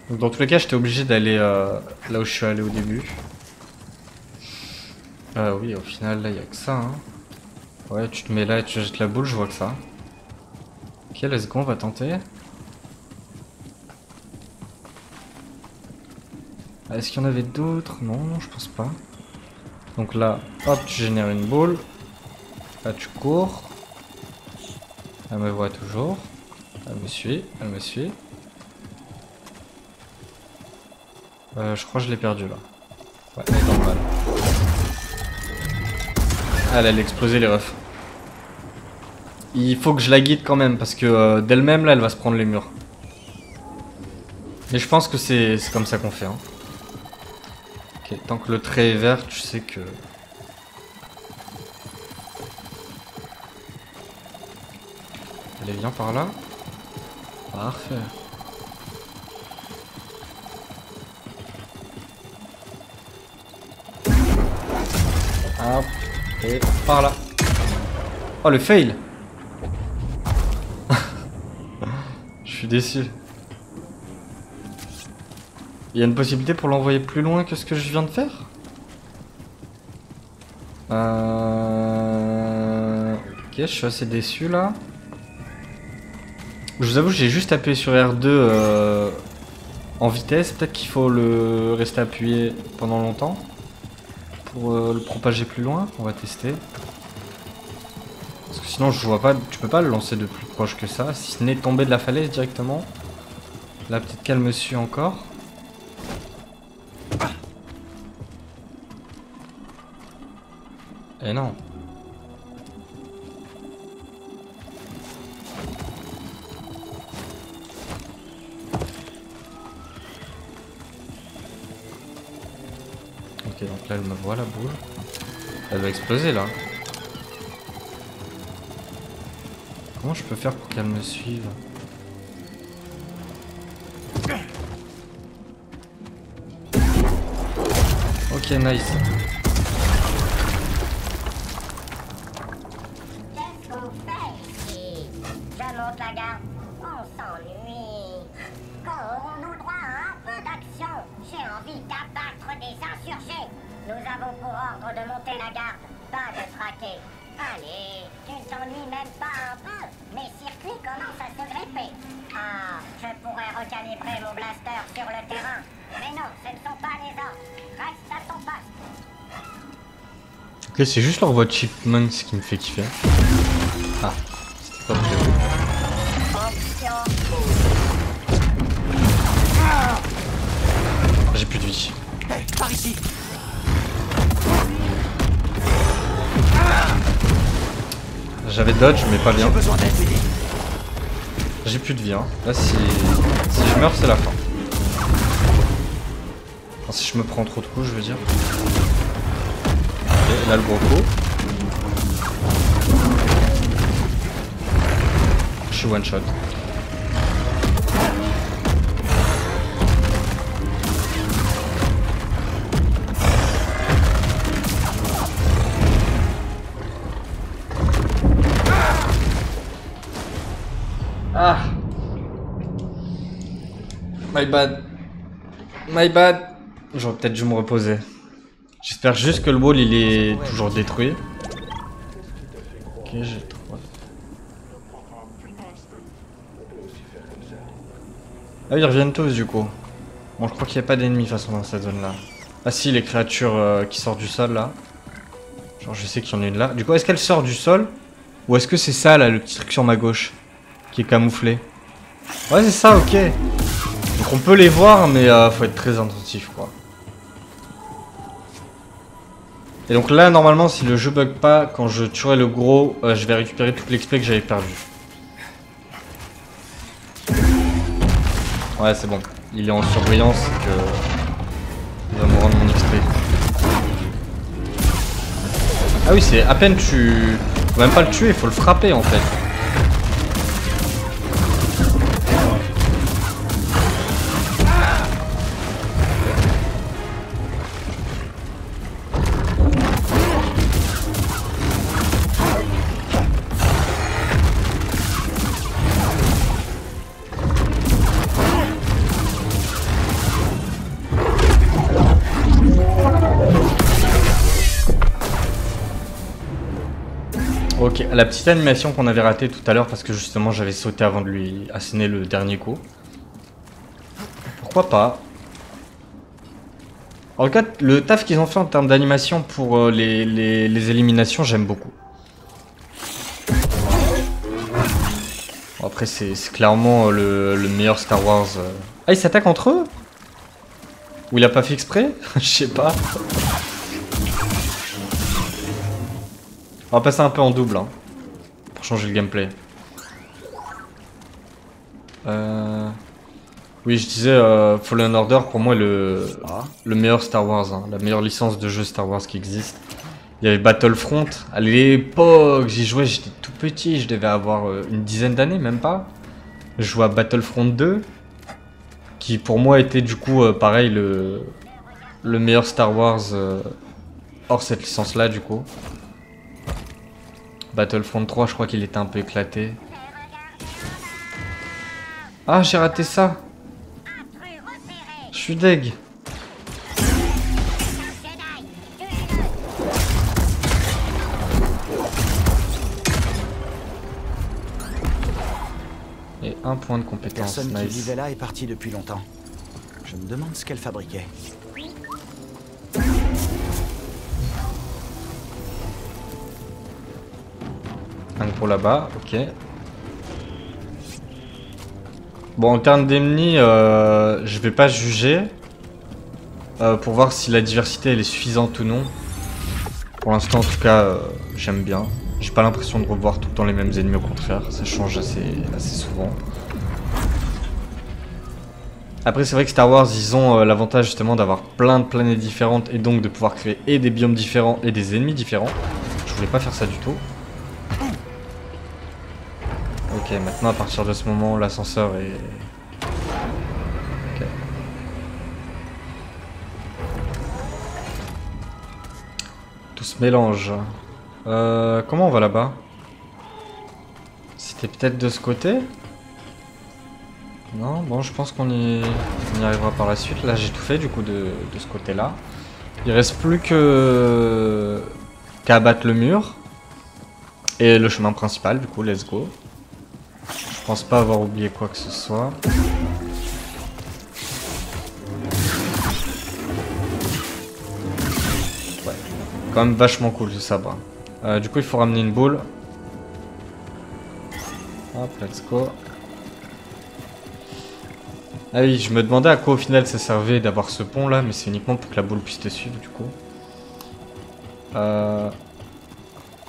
Donc dans tous les cas, j'étais obligé d'aller là où je suis allé au début. Oui, au final, là, il n'y a que ça. Hein. Ouais, tu te mets là et tu jettes la boule, je vois que ça. Ok, let's go, on va tenter. Est-ce qu'il y en avait d'autres? Non, je pense pas. Donc là, hop, tu génères une boule. Là, tu cours. Elle me voit toujours. Elle me suit, elle me suit. Je crois que je l'ai perdu là. Ouais, elle est dans le mal. Ah, elle a explosé les refs. Il faut que je la guide quand même parce que d'elle-même là elle va se prendre les murs. Mais je pense que c'est comme ça qu'on fait. Hein. Ok, tant que le trait est vert, tu sais que... Allez, viens par là. Parfait. Hop. Et par là. Oh le fail. Je suis déçu. Il y a une possibilité pour l'envoyer plus loin que ce que je viens de faire? Ok, je suis assez déçu là. Je vous avoue, j'ai juste appuyé sur R2 en vitesse. Peut-être qu'il faut le rester appuyé pendant longtemps. Pour le propager plus loin, on va tester. Parce que sinon je vois pas, tu peux pas le lancer de plus proche que ça, si ce n'est tomber de la falaise directement. Là peut-être qu'elle me suit encore. Et non. Ok, donc là elle me voit la boule. Elle va exploser là. Comment je peux faire pour qu'elle me suive? Ok, nice. Qu'est-ce qu'on fait ici? Je monte la garde. On s'ennuie. Aurons-nous droit à un peu d'action? J'ai envie d'abattre des insurgés. Nous avons pour ordre de monter la garde, pas de traquer. Allez, tu ne t'ennuies même pas un peu. Mes circuits commencent à se gripper. Ah, je pourrais recalibrer mon blaster sur le terrain. Mais non, ce ne sont pas les ordres. Reste à ton poste. Ok, c'est juste leur voix de Chipmunk qui me fait kiffer. Ah, c'était pas prévu. J'ai plus de vie. Hey, par ici. J'avais dodge mais pas bien. J'ai besoin d'aide, BD. J'ai plus de vie. Hein. Là si je meurs c'est la fin. Enfin, si je me prends trop de coups je veux dire. Ok, là le gros coup. Je suis one shot. Ah. My bad. My bad. J'aurais peut-être dû me reposer. J'espère juste que le wall il est toujours détruit. Ok, j'ai 3. Ah, ils reviennent tous du coup. Bon, je crois qu'il n'y a pas d'ennemis de toute façon dans cette zone là. Ah si, les créatures qui sortent du sol là. Genre je sais qu'il y en a une là. Du coup, est-ce qu'elle sort du sol? Ou est-ce que c'est ça là, le petit truc sur ma gauche? Qui est camouflé? Ouais, c'est ça, ok. Donc on peut les voir, mais faut être très attentif quoi. Et donc là, normalement, si le jeu bug pas, quand je tuerai le gros, je vais récupérer toute l'XP que j'avais perdu. Ouais, c'est bon. Il est en surveillance, que il va me rendre mon XP. Ah oui, c'est à peine tu... Faut même pas le tuer, il faut le frapper en fait. Ok, la petite animation qu'on avait ratée tout à l'heure parce que justement j'avais sauté avant de lui asséner le dernier coup. Pourquoi pas? En tout cas, le taf qu'ils ont fait en termes d'animation pour les éliminations, j'aime beaucoup. Bon, après, c'est clairement le meilleur Star Wars. Ah, ils s'attaquent entre eux? Ou il a pas fait exprès? Je sais pas. On va passer un peu en double hein, pour changer le gameplay. Oui, je disais Fallen Order pour moi le meilleur Star Wars, hein, la meilleure licence de jeu Star Wars qui existe. Il y avait Battlefront, à l'époque j'y jouais, j'étais tout petit, je devais avoir une dizaine d'années, même pas. Je jouais à Battlefront 2, qui pour moi était du coup pareil le meilleur Star Wars hors cette licence là du coup. Battlefront 3, je crois qu'il était un peu éclaté. Ah, j'ai raté ça. Je suis deg. Et un point de compétence. Personne qui Nice. vivait là est partie depuis longtemps. Je me demande ce qu'elle fabriquait. Un gros là-bas, ok. Bon, en termes d'ennemis, je vais pas juger pour voir si la diversité elle est suffisante ou non. Pour l'instant, en tout cas, j'aime bien. J'ai pas l'impression de revoir tout le temps les mêmes ennemis, au contraire, ça change assez souvent. Après, c'est vrai que Star Wars, ils ont l'avantage justement d'avoir plein de planètes différentes et donc de pouvoir créer et des biomes différents et des ennemis différents. Je voulais pas faire ça du tout. Ok, maintenant à partir de ce moment, l'ascenseur est... Ok. Tout se mélange. Comment on va là-bas? C'était peut-être de ce côté? Non, bon, je pense qu'on y arrivera par la suite. Là, j'ai tout fait du coup de ce côté-là. Il reste plus que qu'à abattre le mur. Et le chemin principal, du coup, let's go. Je pense pas avoir oublié quoi que ce soit. Ouais, quand même vachement cool ce sabre. Du coup, il faut ramener une boule. Hop, let's go. Ah oui, je me demandais à quoi au final ça servait d'avoir ce pont là, mais c'est uniquement pour que la boule puisse te suivre du coup. On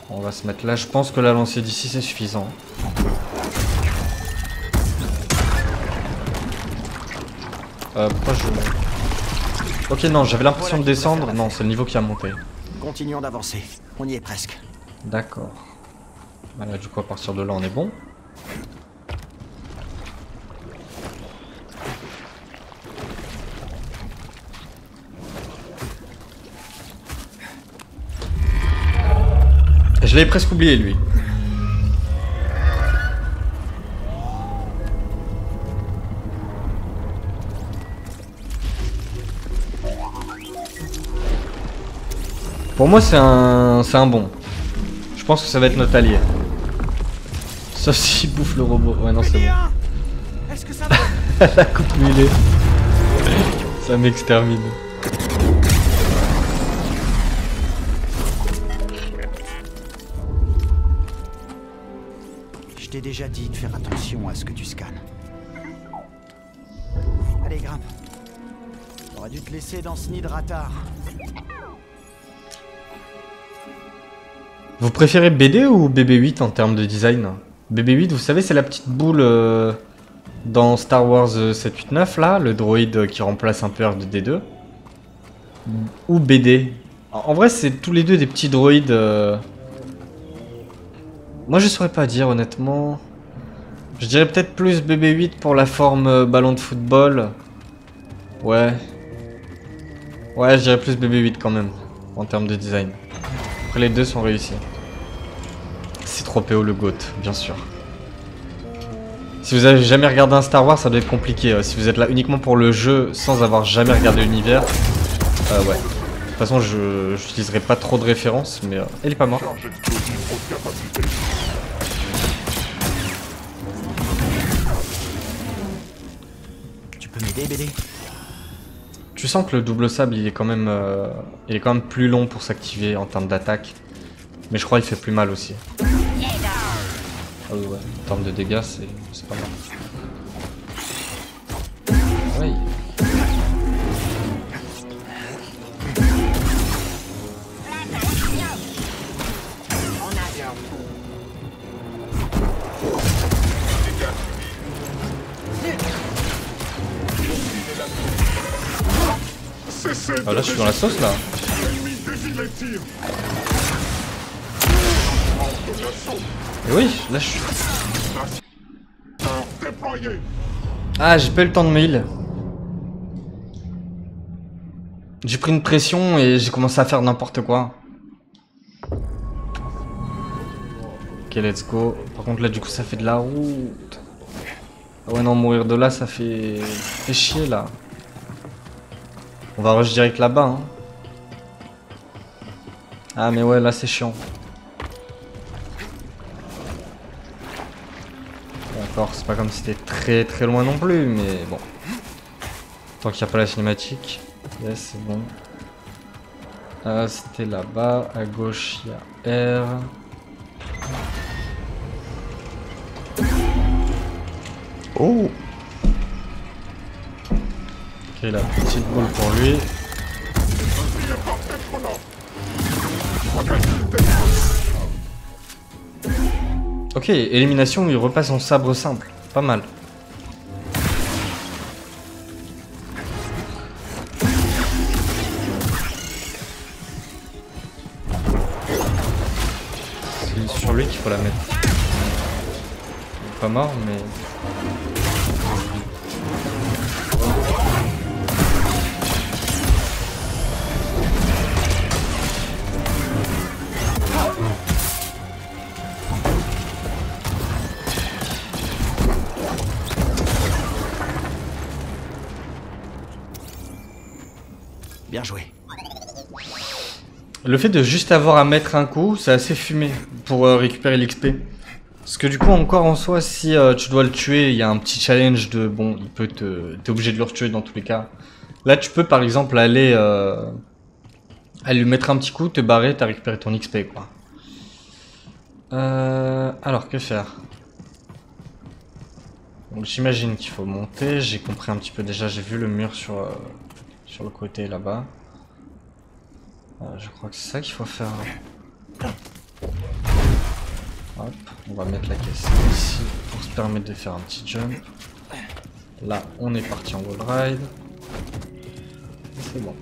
va se mettre là. Je pense que la lancer d'ici c'est suffisant. Pourquoi je... Ok, non, j'avais l'impression de descendre. Non, c'est le niveau qui a monté. Continuons d'avancer. On y est presque. D'accord. Voilà, du coup, à partir de là, on est bon. Je l'avais presque oublié, lui. Pour moi, c'est un bon. Je pense que ça va être notre allié. Sauf s'il bouffe le robot. Ouais, non, c'est bon. Est-ce que ça va? La coupe mulet. Ça m'extermine. Je t'ai déjà dit de faire attention à ce que tu scannes. Allez, grimpe. J'aurais dû te laisser dans ce nid de ratard. Vous préférez BD ou BB-8 en termes de design? BB-8, vous savez, c'est la petite boule dans Star Wars 789, là, le droïde qui remplace un peu R2D2. Ou BD. En vrai, c'est tous les deux des petits droïdes. Moi, je saurais pas dire, honnêtement. Je dirais peut-être plus BB-8 pour la forme ballon de football. Ouais. Ouais, je dirais plus BB-8 quand même, en termes de design. Après, les deux sont réussis. C'est 3PO le GOAT, bien sûr. Si vous avez jamais regardé un Star Wars, ça doit être compliqué. Si vous êtes là uniquement pour le jeu, sans avoir jamais regardé l'univers, ouais. De toute façon, je n'utiliserai pas trop de références, mais elle est pas morte. Tu peux m'aider, BD? Tu sens que le double sable, il est quand même plus long pour s'activer en termes d'attaque. Mais je crois qu'il fait plus mal aussi. Ah oui, ouais. En termes de dégâts, c'est pas mal. Oui. Ah là, je suis dans la sauce là. Et oui, là je suis. Ah, j'ai pas eu le temps de me heal. J'ai pris une pression et j'ai commencé à faire n'importe quoi. Ok, let's go. Par contre, là, du coup, ça fait de la route. Ah ouais, non, mourir de là, ça fait chier là. On va rush direct là-bas. Hein. Ah, mais ouais, là, c'est chiant. D'accord, c'est pas comme si c'était très très loin non plus, mais bon. Tant qu'il n'y a pas la cinématique. Yes, c'est bon. C'était là-bas. À gauche, il y a R. Oh! Ok, la petite boule pour lui. Ok, élimination, il repasse en sabre simple. Pas mal. C'est sur lui qu'il faut la mettre. Il est pas mort, mais... Bien joué. Le fait de juste avoir à mettre un coup, c'est assez fumé pour récupérer l'XP. Parce que du coup, encore en soi, si tu dois le tuer, il y a un petit challenge de... Bon, il peut t'es obligé de le retuer dans tous les cas. Là, tu peux par exemple aller lui mettre un petit coup, te barrer, t'as récupéré ton XP, quoi. Alors, que faire? Donc j'imagine qu'il faut monter, j'ai compris un petit peu déjà, j'ai vu le mur sur le côté là-bas. Je crois que c'est ça qu'il faut faire. Hop, on va mettre la caisse ici pour se permettre de faire un petit jump. Là, on est parti en wall ride. C'est bon.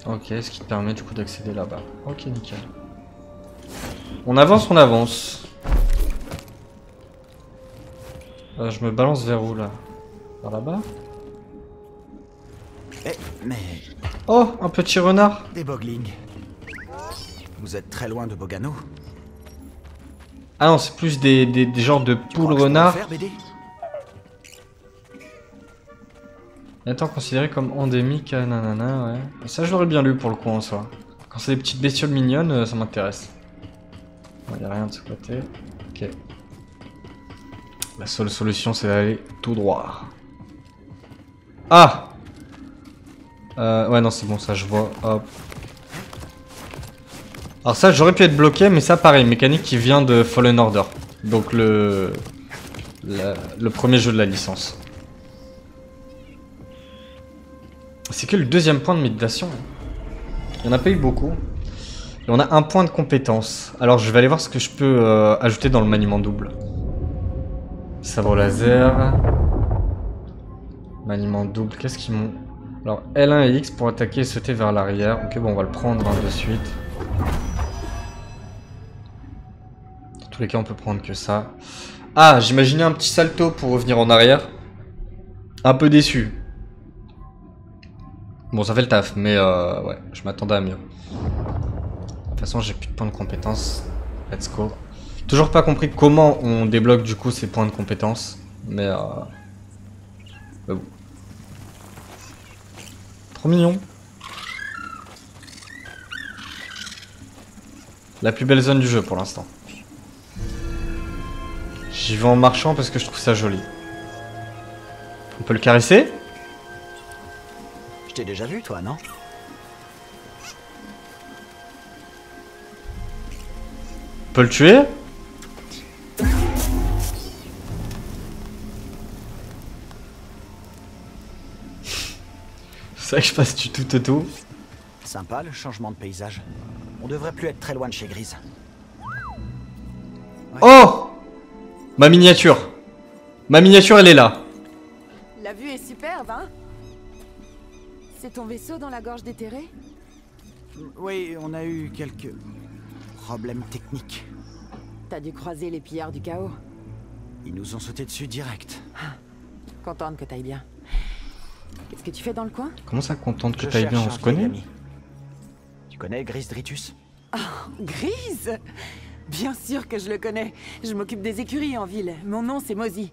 Ok, ce qui te permet du coup d'accéder là-bas. Ok, nickel. On avance, on avance. Je me balance vers où là? Vers là-bas? Eh, mais... Oh, un petit renard. Des boglings. Vous êtes très loin de Bogano? Ah non, c'est plus des genres de poules renards. Étant considéré comme endémique, nanana, ouais. Et ça, je l'aurais bien lu pour le coup en soi. Quand c'est des petites bestioles mignonnes, ça m'intéresse. Bon, y a rien de ce côté. Ok. La seule solution, c'est d'aller tout droit. Ah! Ouais, non, c'est bon, ça, je vois. Hop. Alors ça, j'aurais pu être bloqué, mais ça, pareil, mécanique qui vient de Fallen Order. Donc le premier jeu de la licence. C'est que le deuxième point de méditation. Il n'y en a pas eu beaucoup. Et on a un point de compétence. Alors je vais aller voir ce que je peux ajouter dans le maniement double. Sabre laser. Maniement double, qu'est-ce qu'ils m'ont... Alors L1 et X pour attaquer et sauter vers l'arrière. Ok, bon, on va le prendre de suite. Dans tous les cas, on peut prendre que ça. Ah, j'imaginais un petit salto pour revenir en arrière. Un peu déçu. Bon, ça fait le taf, mais ouais, je m'attendais à mieux. De toute façon, j'ai plus de points de compétence. Let's go. Toujours pas compris comment on débloque du coup ces points de compétence. Mais bon. Trop mignon. La plus belle zone du jeu pour l'instant. J'y vais en marchant parce que je trouve ça joli. On peut le caresser ? Je t'ai déjà vu, toi, non? On peut le tuer? C'est vrai que je passe du tout au tout. Sympa le changement de paysage. On devrait plus être très loin de chez Grise. Ouais. Oh! Ma miniature. Ma miniature, elle est là. La vue est superbe, hein? C'est ton vaisseau dans la gorge déterrée? Oui, on a eu quelques problèmes techniques. T'as dû croiser les pillards du chaos. Ils nous ont sauté dessus direct. Contente que t'ailles bien. Qu'est-ce que tu fais dans le coin? Comment ça, contente que Je t'ailles bien, cherche on se un connaît? vieil ami. Tu connais Grise Dritus? Grise? Bien sûr que je le connais. Je m'occupe des écuries en ville. Mon nom, c'est Mozy.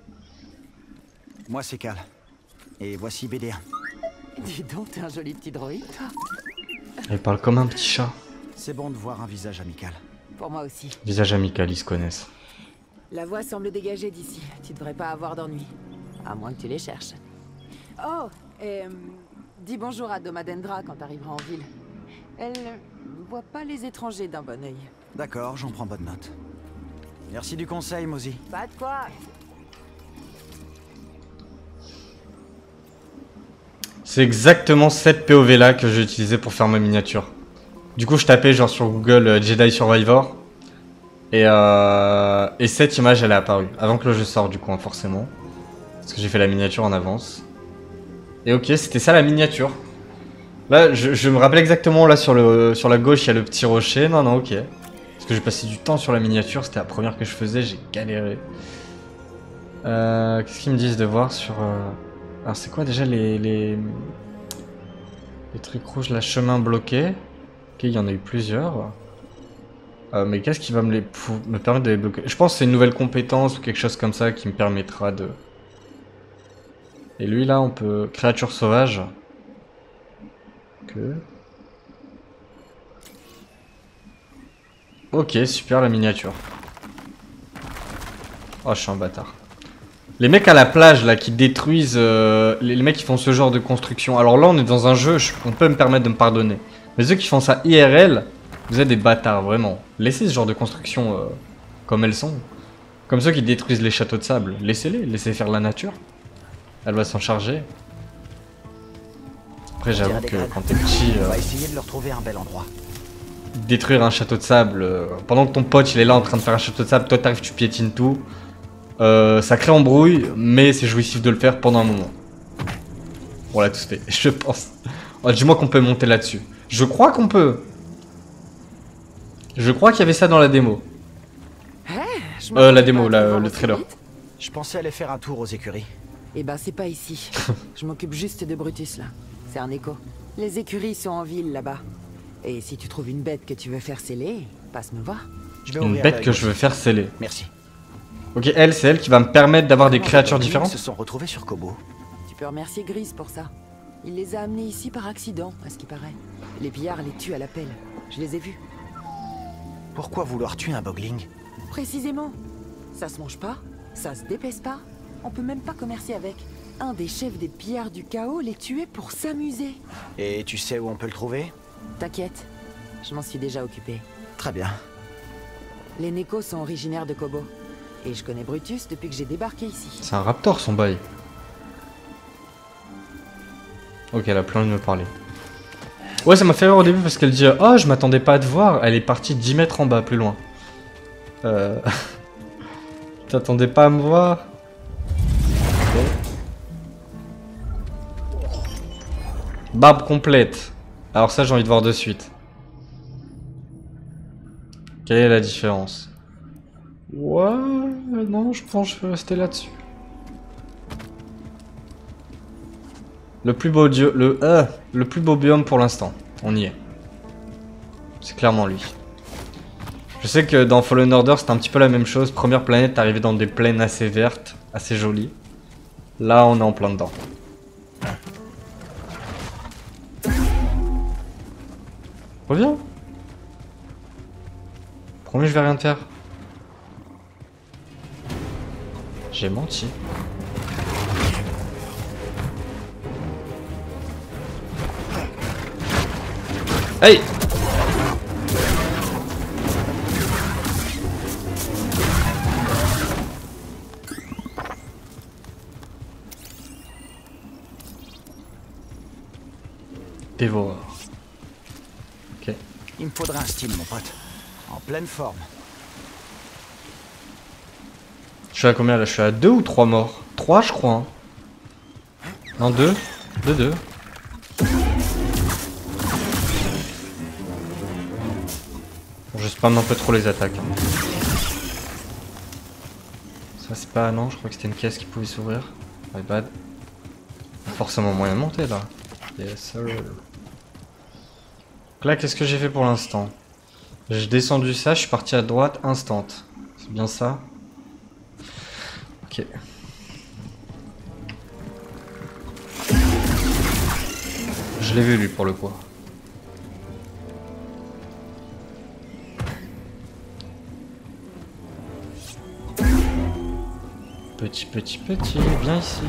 Moi, c'est Cal. Et voici BD1. Dis donc, t'es un joli petit droïde, toi. Elle parle comme un petit chat. C'est bon de voir un visage amical. Pour moi aussi. Visage amical, ils se connaissent. La voix semble dégager d'ici. Tu devrais pas avoir d'ennui. À moins que tu les cherches. Oh, dis bonjour à Domadendra quand t'arriveras en ville. Elle voit pas les étrangers d'un bon œil. D'accord, j'en prends bonne note. Merci du conseil, Mozy. Pas de quoi. C'est exactement cette POV là que j'ai utilisé pour faire ma miniature. Du coup, je tapais genre sur Google Jedi Survivor. Et cette image, elle est apparue. Avant que le jeu sorte, du coup, hein, forcément. Parce que j'ai fait la miniature en avance. Et ok, c'était ça la miniature. Là, je me rappelle exactement, là, sur la gauche, il y a le petit rocher. Non, non, ok. Parce que j'ai passé du temps sur la miniature. C'était la première que je faisais, j'ai galéré. Qu'est-ce qu'ils me disent de voir sur... Alors, c'est quoi déjà les trucs rouges, là, chemin bloqué. Ok, il y en a eu plusieurs. Mais qu'est-ce qui va me permettre de les bloquer? Je pense que c'est une nouvelle compétence ou quelque chose comme ça qui me permettra de... Et lui là, on peut... Créature sauvage. Ok, super la miniature. Oh, je suis un bâtard. Les mecs à la plage là qui détruisent... les mecs qui font ce genre de construction. Alors là, on est dans un jeu, on peut me permettre de me pardonner. Mais ceux qui font ça IRL... Vous êtes des bâtards, vraiment. Laissez ce genre de construction comme elles sont. Comme ceux qui détruisent les châteaux de sable. Laissez-les, laissez faire la nature. Elle va s'en charger. Après, j'avoue que quand t'es petit... On va essayer de leur trouver un bel endroit. Détruire un château de sable... pendant que ton pote, il est là en train de faire un château de sable, toi t'arrives, tu piétines tout. Ça crée embrouille, mais c'est jouissif de le faire pendant un moment. On l'a tous fait, je pense. Oh, dis-moi qu'on peut monter là-dessus. Je crois qu'on peut. Je crois qu'il y avait ça dans la démo. La démo, le trailer. Je pensais aller faire un tour aux écuries. Eh ben, c'est pas ici. Je m'occupe juste de Brutus, là. C'est un écho. Les écuries sont en ville, là-bas. Et si tu trouves une bête que tu veux faire sceller, passe me voir. Une bête que je veux faire sceller. Merci. Ok, elle, c'est elle qui va me permettre d'avoir des Comment créatures les différentes. se sont retrouvés sur Kobo. Tu peux remercier Grise pour ça. Il les a amenés ici par accident, à ce qui paraît. Les pillards les tuent à la pelle. Je les ai vus. Pourquoi vouloir tuer un bogling? Précisément. Ça se mange pas, ça se dépaisse pas. On peut même pas commercer avec. Un des chefs des pillards du chaos les tuait pour s'amuser. Et tu sais où on peut le trouver? T'inquiète, je m'en suis déjà occupé. Très bien. Les Neko sont originaires de Kobo. Et je connais Brutus depuis que j'ai débarqué ici. C'est un raptor son bail. Ok, elle a plus envie de me parler. Ouais, ça m'a fait rire au début parce qu'elle dit oh, je m'attendais pas à te voir. Elle est partie 10 mètres en bas, plus loin. T'attendais pas à me voir? Barbe complète. Alors ça, j'ai envie de voir de suite. Quelle est la différence? Ouais, non, je pense que je vais rester là-dessus. Le plus beau le plus beau biome pour l'instant. On y est. C'est clairement lui. Je sais que dans Fallen Order, c'était un petit peu la même chose. Première planète, t'arrivais dans des plaines assez vertes, assez jolies. Là, on est en plein dedans. Reviens. Promis, je vais rien te faire. J'ai menti. Hey! Dévoreur. Ok. Il me faudra un style, mon pote. En pleine forme. Je suis à combien là? Je suis à 2 ou 3 morts? 3 je crois. Hein. Non, 2. 2. Bon, je spamme un peu trop les attaques. Hein. Ça c'est pas... Non, je crois que c'était une caisse qui pouvait s'ouvrir. My bad. Forcément moyen de monter là. Yes sir. Donc là, qu'est-ce que j'ai fait pour l'instant? J'ai descendu ça, je suis parti à droite, instant. C'est bien ça? Ok. Je l'ai vu lui pour le coup. Petit, viens ici.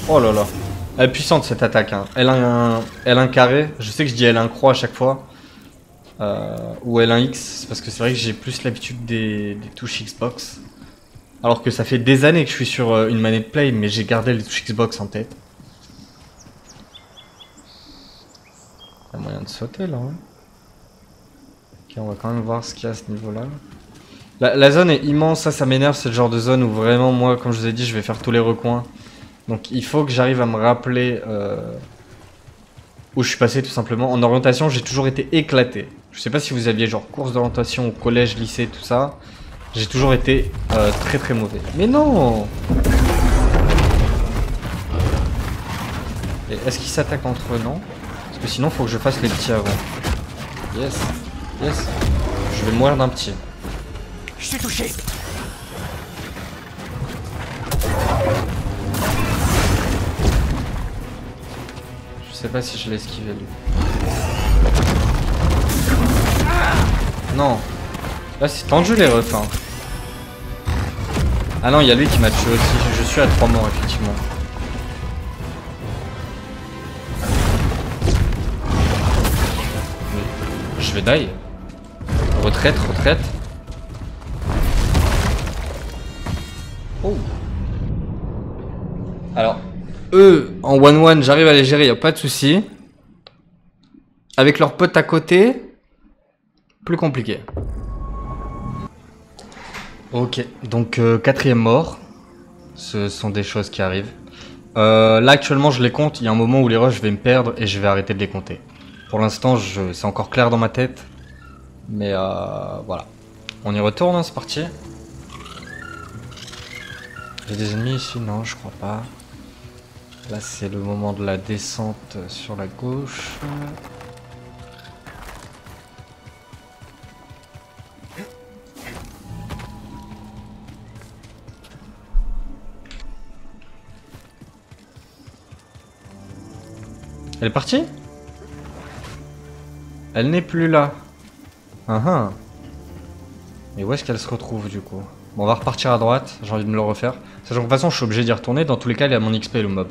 Oh là là. Elle est puissante cette attaque. Hein. Elle a un carré. Je sais que je dis elle a un croix à chaque fois. Ou elle a un X. C'est parce que c'est vrai que j'ai plus l'habitude des touches Xbox. Alors que ça fait des années que je suis sur une manette Play, mais j'ai gardé les touches Xbox en tête. Il y a moyen de sauter là. Hein. Ok, on va quand même voir ce qu'il y a à ce niveau-là. La zone est immense, ça m'énerve, c'est le genre de zone où vraiment moi, comme je vous ai dit, je vais faire tous les recoins. Donc il faut que j'arrive à me rappeler où je suis passé tout simplement. En orientation, j'ai toujours été éclaté. Je sais pas si vous aviez genre course d'orientation au collège, lycée, tout ça. J'ai toujours été très très mauvais. Mais non! Est-ce qu'ils s'attaquent entre eux? Non. Parce que sinon, faut que je fasse les petits avant. Yes. Yes. Je vais mourir d'un petit. Je suis touché. Je sais pas si je l'ai esquivé lui. Non. Là c'est tendu les refs. Hein. Ah non, il y a lui qui m'a tué aussi. Je suis à 3 morts effectivement. Mais je vais die. Retraite. Oh. Alors, eux, en 1-1, j'arrive à les gérer, y a pas de souci. Avec leurs potes à côté, plus compliqué. Ok, donc 4ème mort. Ce sont des choses qui arrivent. Là, actuellement, je les compte. Il y a un moment où les rushs, je vais me perdre et je vais arrêter de les compter. Pour l'instant, c'est encore clair dans ma tête. Mais voilà. On y retourne, hein, c'est parti. J'ai des ennemis ici? Non, je crois pas. Là, c'est le moment de la descente sur la gauche. Elle est partie? Elle n'est plus là. Mais où est-ce qu'elle se retrouve du coup? Bon, on va repartir à droite, j'ai envie de me le refaire. Sachant que de toute façon, je suis obligé d'y retourner. Dans tous les cas, il est à mon XP le mob.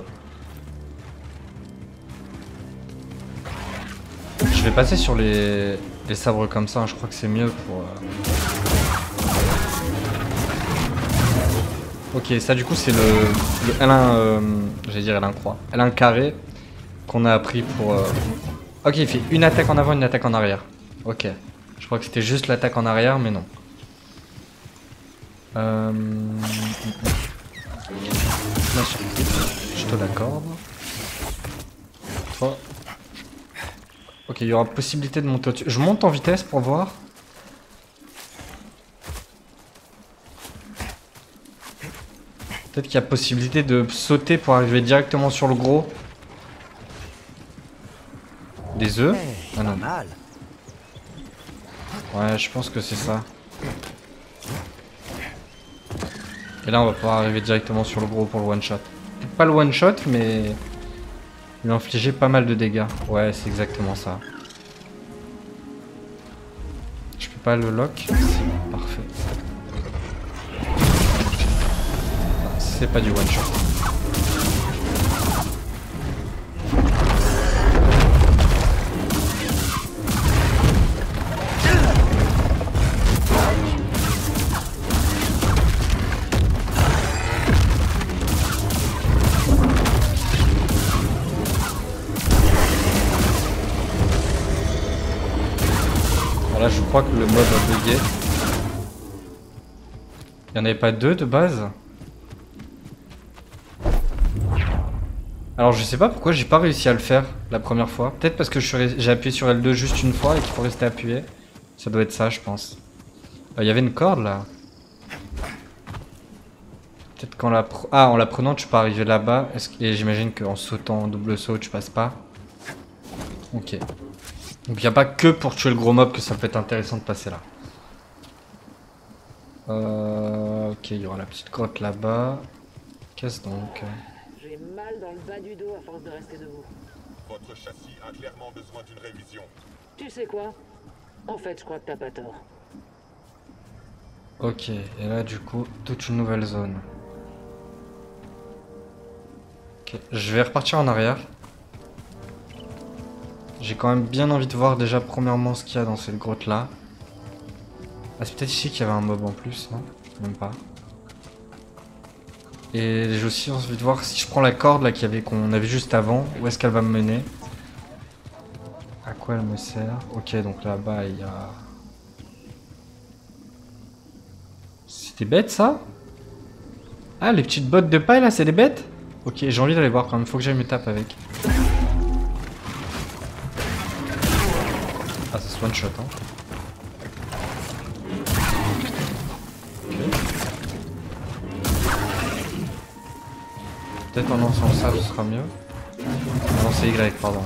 Je vais passer sur les sabres comme ça, hein. Je crois que c'est mieux pour... Ok, ça du coup c'est le L1, j'allais dire L1 croix. L1 carré qu'on a appris pour... Ok, il fait une attaque en avant, une attaque en arrière. Ok. Je crois que c'était juste l'attaque en arrière, mais non. Bien sûr, je te l'accorde. Toi. Ok, il y aura possibilité de monter au-dessus. Je monte en vitesse pour voir. Peut-être qu'il y a possibilité de sauter pour arriver directement sur le gros. Des œufs? Ah non. Ouais, je pense que c'est ça. Et là, on va pouvoir arriver directement sur le gros pour le one-shot. Peut-être pas le one-shot, mais... lui infliger pas mal de dégâts. Ouais, c'est exactement ça. Je peux pas le lock. C'est parfait. C'est pas du one-shot. Là, je crois que le mob a bugué. Il n'y en avait pas deux de base? Alors je sais pas pourquoi j'ai pas réussi à le faire la première fois. Peut-être parce que j'ai appuyé sur L2 juste une fois et qu'il faut rester appuyé. Ça doit être ça, je pense. Il y avait une corde là. Peut-être qu'en la... en la prenant tu peux arriver là-bas. Et j'imagine qu'en sautant en double saut tu passes pas. Ok. Donc il n'y a pas que pour tuer le gros mob que ça peut être intéressant de passer là. Ok, il y aura la petite grotte là-bas. Qu'est-ce donc? J'ai mal dans le bas du dos à force de rester debout. Votre châssis a clairement besoin d'une révision. Tu sais quoi? En fait, je crois que t'as pas tort. Ok, et là du coup, toute une nouvelle zone. Ok, je vais repartir en arrière. J'ai quand même bien envie de voir déjà premièrement ce qu'il y a dans cette grotte là. Ah, c'est peut-être ici qu'il y avait un mob en plus, non? Même pas. Et j'ai aussi envie de voir si je prends la corde là qu'on avait juste avant, où est-ce qu'elle va me mener? À quoi elle me sert? Ok, donc là-bas il y a... C'était bête ça? Ah, les petites bottes de paille là, c'est des bêtes? Ok, j'ai envie d'aller voir quand même, faut que j'aille me taper avec. Ah, ça se one shot hein. Peut-être en lançant ça, ce sera mieux. Non, c'est Y, pardon.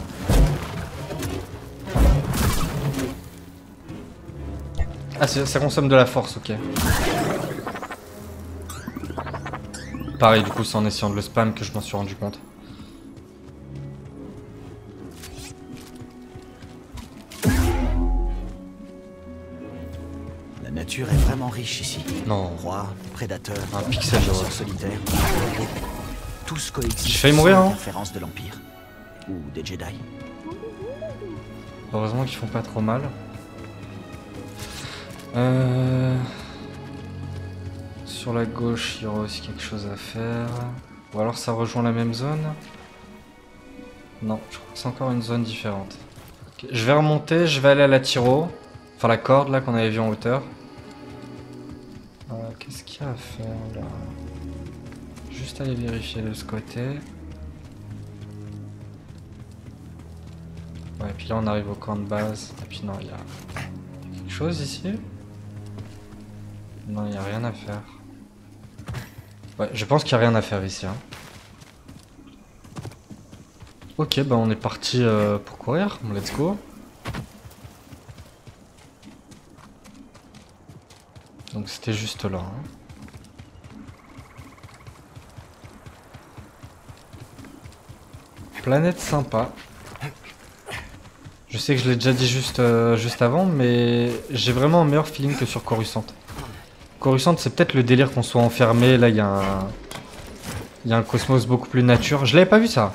Ah, ça consomme de la force, ok. Pareil, du coup, c'est en essayant de le spam que je m'en suis rendu compte. La nature est vraiment riche ici. Non. Proies, prédateurs, Un pixel de chasseurs solitaires. Tous coexistent. J'ai failli mourir, hein. L'interférence de l'Empire. Ou des Jedi. Heureusement qu'ils font pas trop mal. Sur la gauche, il y aura aussi quelque chose à faire. Ou alors ça rejoint la même zone. Non, je crois que c'est encore une zone différente. Okay. Je vais remonter, je vais aller à la tiro. Enfin la corde là qu'on avait vu en hauteur. Qu'est-ce qu'il y a à faire là? Juste aller vérifier de ce côté. Ouais, et puis là on arrive au camp de base. Et puis non, il y a quelque chose ici? Non, il n'y a rien à faire. Ouais, je pense qu'il n'y a rien à faire ici. Hein. Ok, bah on est parti pour courir. Let's go. Donc c'était juste là. Hein. Planète sympa. Je sais que je l'ai déjà dit juste avant, mais j'ai vraiment un meilleur feeling que sur Coruscant. Coruscant, c'est peut-être le délire qu'on soit enfermé. Là, il y a un cosmos beaucoup plus nature. Je l'avais pas vu ça.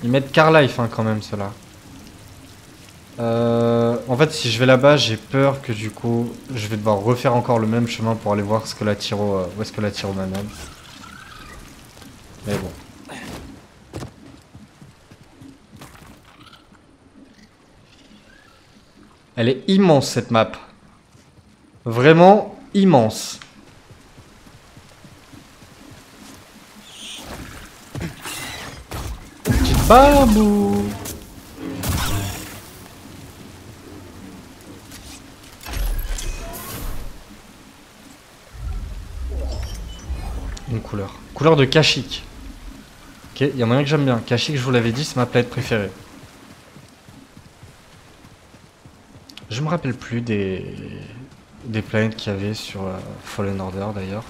Ils mettent Car Life hein, quand même, ceux-là. En fait, si je vais là-bas, j'ai peur que du coup, je vais devoir refaire encore le même chemin pour aller voir ce que la Tyro, où est-ce que la Tyro m'amène. Mais bon. Elle est immense cette map. Vraiment immense. Petite babou. Une couleur. Couleur de Kashyyyk. Ok, il y a moyen que j'aime bien. Kashyyyk, je vous l'avais dit, c'est ma planète préférée. Je me rappelle plus des planètes qu'il y avait sur Fallen Order d'ailleurs.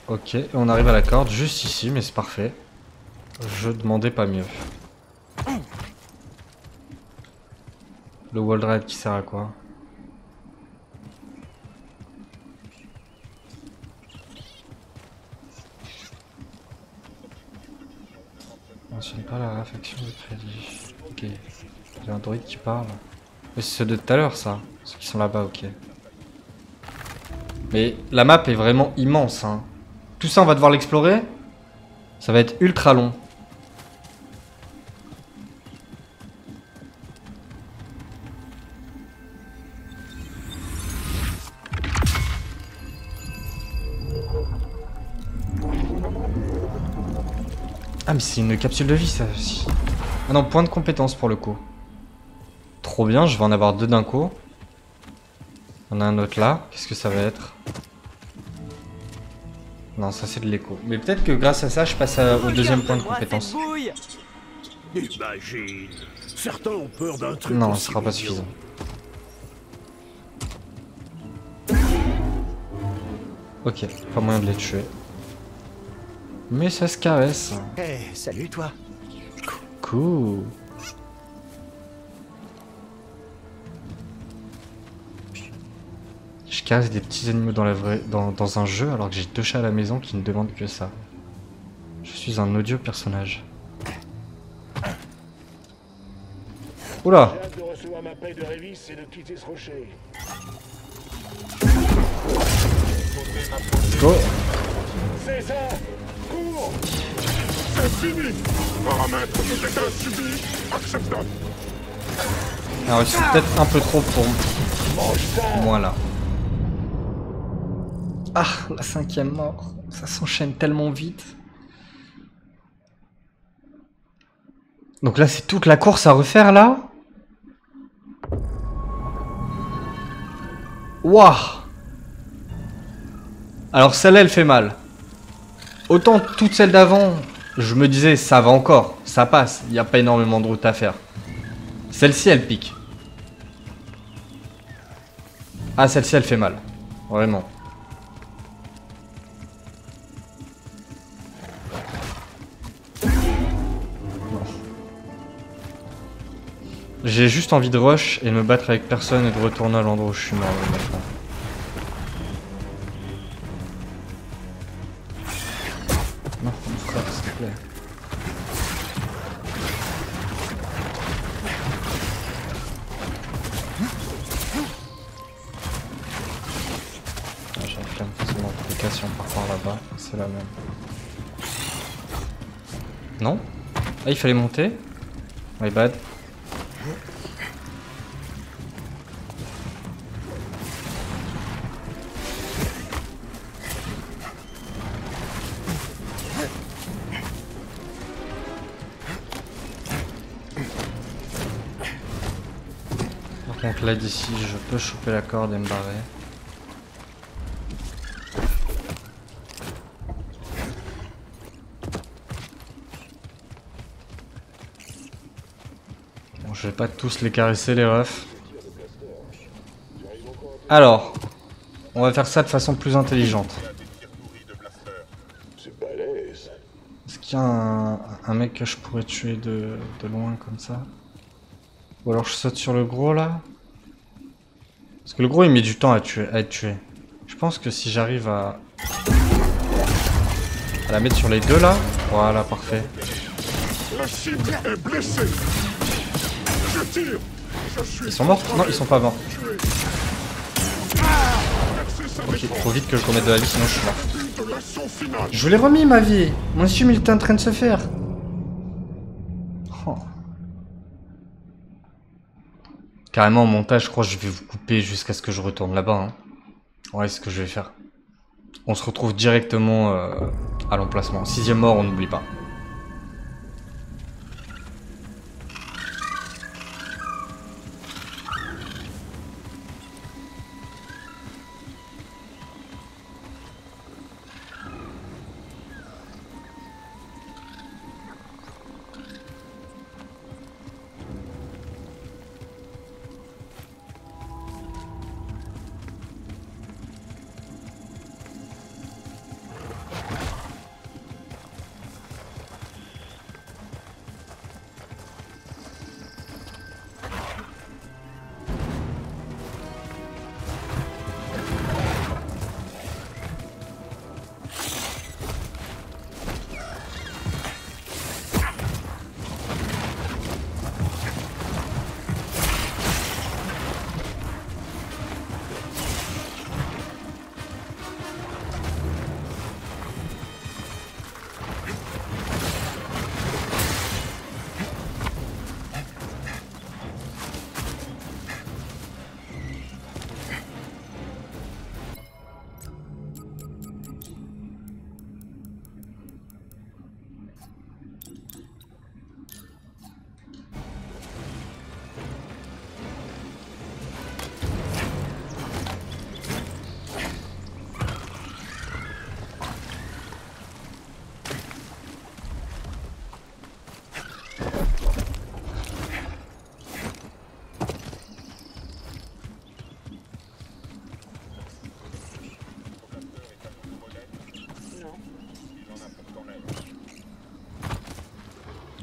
Ok, et on arrive à la corde juste ici, mais c'est parfait. Je demandais pas mieux. Le World Raid qui sert à quoi? Mentionne pas la réflexion de crédit. Ok. Il y a un droïde qui parle. Mais c'est ceux de tout à l'heure, ça. Ceux qui sont là-bas, ok. Mais la map est vraiment immense, hein. Tout ça, on va devoir l'explorer. Ça va être ultra long. Ah mais c'est une capsule de vie ça aussi. Ah non, point de compétence pour le coup. Trop bien, je vais en avoir deux d'un coup. On a un autre là, qu'est-ce que ça va être? Non, ça c'est de l'écho. Mais peut-être que grâce à ça, je passe au deuxième point de compétence. Imagine, certains ont peur d'un truc. Non, ce sera pas suffisant. Ok, pas moyen de les tuer. Mais ça se caresse. Hey, salut toi. Cool. Je caresse des petits animaux dans un jeu alors que j'ai deux chats à la maison qui ne demandent que ça. Je suis un odieux personnage. Oula. J'ai hâte de recevoir ma paye de Révis et de quitter ce rocher. Go. C'est ça. Cours. C'est fini. Paramètres de dégâts subis acceptable. Alors c'est peut-être un peu trop pour moi là. Ah, la cinquième mort. Ça s'enchaîne tellement vite. Donc là c'est toute la course à refaire là. Waouh. Alors celle-là elle fait mal. Autant toutes celles d'avant, je me disais ça va encore, ça passe, il n'y a pas énormément de route à faire. Celle-ci elle pique. Ah celle-ci elle fait mal, vraiment. J'ai juste envie de rush et de me battre avec personne et de retourner à l'endroit où je suis mort maintenant. Non, mon frère, s'il te plaît. Ah, j'ai fait une façon d'application par par là-bas, c'est la même. Non? Ah, il fallait monter? My bad. Donc là d'ici, je peux choper la corde et me barrer. Bon, je vais pas tous les caresser les refs. Alors, on va faire ça de façon plus intelligente. C'est balèze. Est-ce qu'il y a un mec que je pourrais tuer de loin comme ça? Ou alors je saute sur le gros là? Parce que le gros il met du temps à être tué. Je pense que si j'arrive à la mettre sur les deux là, voilà, parfait. La cible est blessée. Je tire. Je suis Ils sont morts? Non, ils sont pas morts. tué. Ok, faut vite que je remette de la vie sinon je suis mort. De l'assaut final. Je vous l'ai remis ma vie. Mon stream il était en train de se faire. Oh. Carrément en montage, je crois que je vais vous couper jusqu'à ce que je retourne là-bas. Hein. Ouais, c'est ce que je vais faire. On se retrouve directement à l'emplacement. 6ème mort, on n'oublie pas.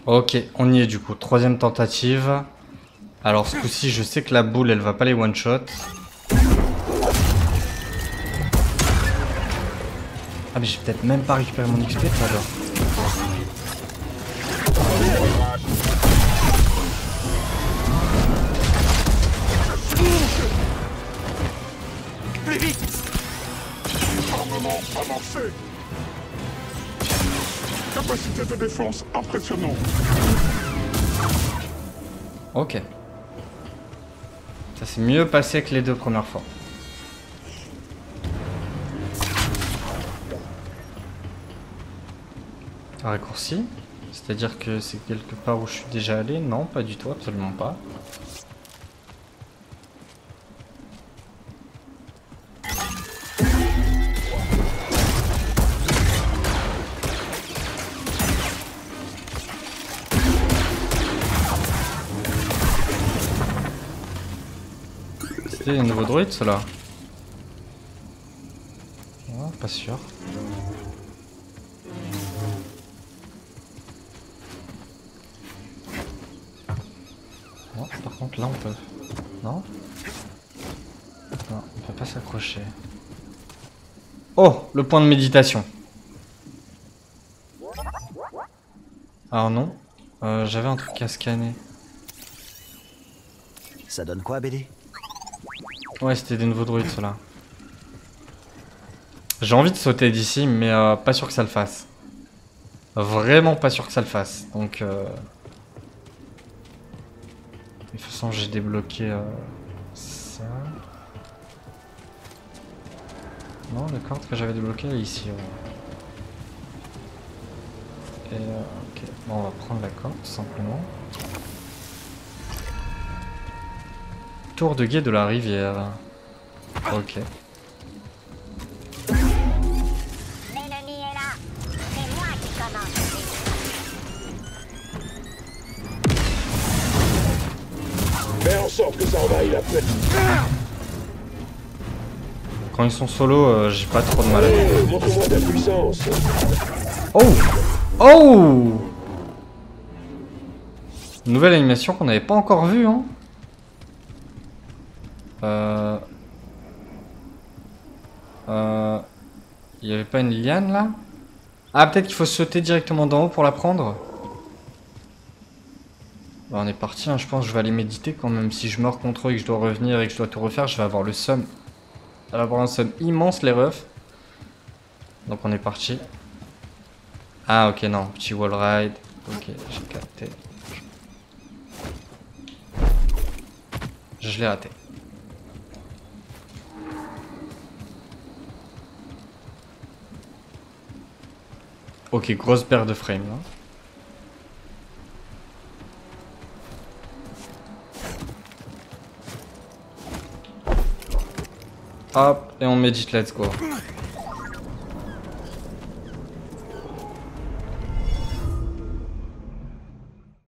Ok, on y est du coup. 3ème tentative. Alors ce coup-ci, je sais que la boule, elle va pas les one-shot. Ah mais j'ai peut-être même pas récupéré mon XP alors. Plus vite. Armement avancé. Capacité de défense impressionnante. Ok. Ça s'est mieux passé que les 2 premières fois. Un raccourci? C'est-à-dire que c'est quelque part où je suis déjà allé? Non, pas du tout, absolument pas. C'était les nouveaux droïdes, ceux-là? Oh, pas sûr. Oh, par contre, là, on peut... Non? Non, on peut pas s'accrocher. Oh, le point de méditation. Alors non, j'avais un truc à scanner. Ça donne quoi, BD? Ouais, c'était des nouveaux droïdes, ceux-là. J'ai envie de sauter d'ici, mais pas sûr que ça le fasse. Vraiment pas sûr que ça le fasse. Donc, de toute façon, j'ai débloqué ça. Non, la corde que j'avais débloquée, elle est ici. Ouais. Et ok, bon, on va prendre la corde, tout simplement. tour de guet de la rivière. Ok. L'ennemi est là. C'est moi qui commence. Fais en sorte que ça envahisse la plaine. Quand ils sont solo, j'ai pas trop de mal à Allez, montre-moi ta puissance. Oh! Oh! Nouvelle animation qu'on n'avait pas encore vue, hein. Il y avait pas une liane là? Ah, peut-être qu'il faut sauter directement d'en haut pour la prendre. Bah, on est parti, hein. Je pense que je vais aller méditer quand même. Si je meurs contre eux et que je dois revenir et que je dois tout refaire, je vais avoir le seum. Ça va avoir un seum immense, les refs. Donc on est parti. Ah, ok, non. Petit wall ride. Ok, j'ai capté. Je l'ai raté. Ok, grosse paire de frames là. Hop, et on médite, let's go.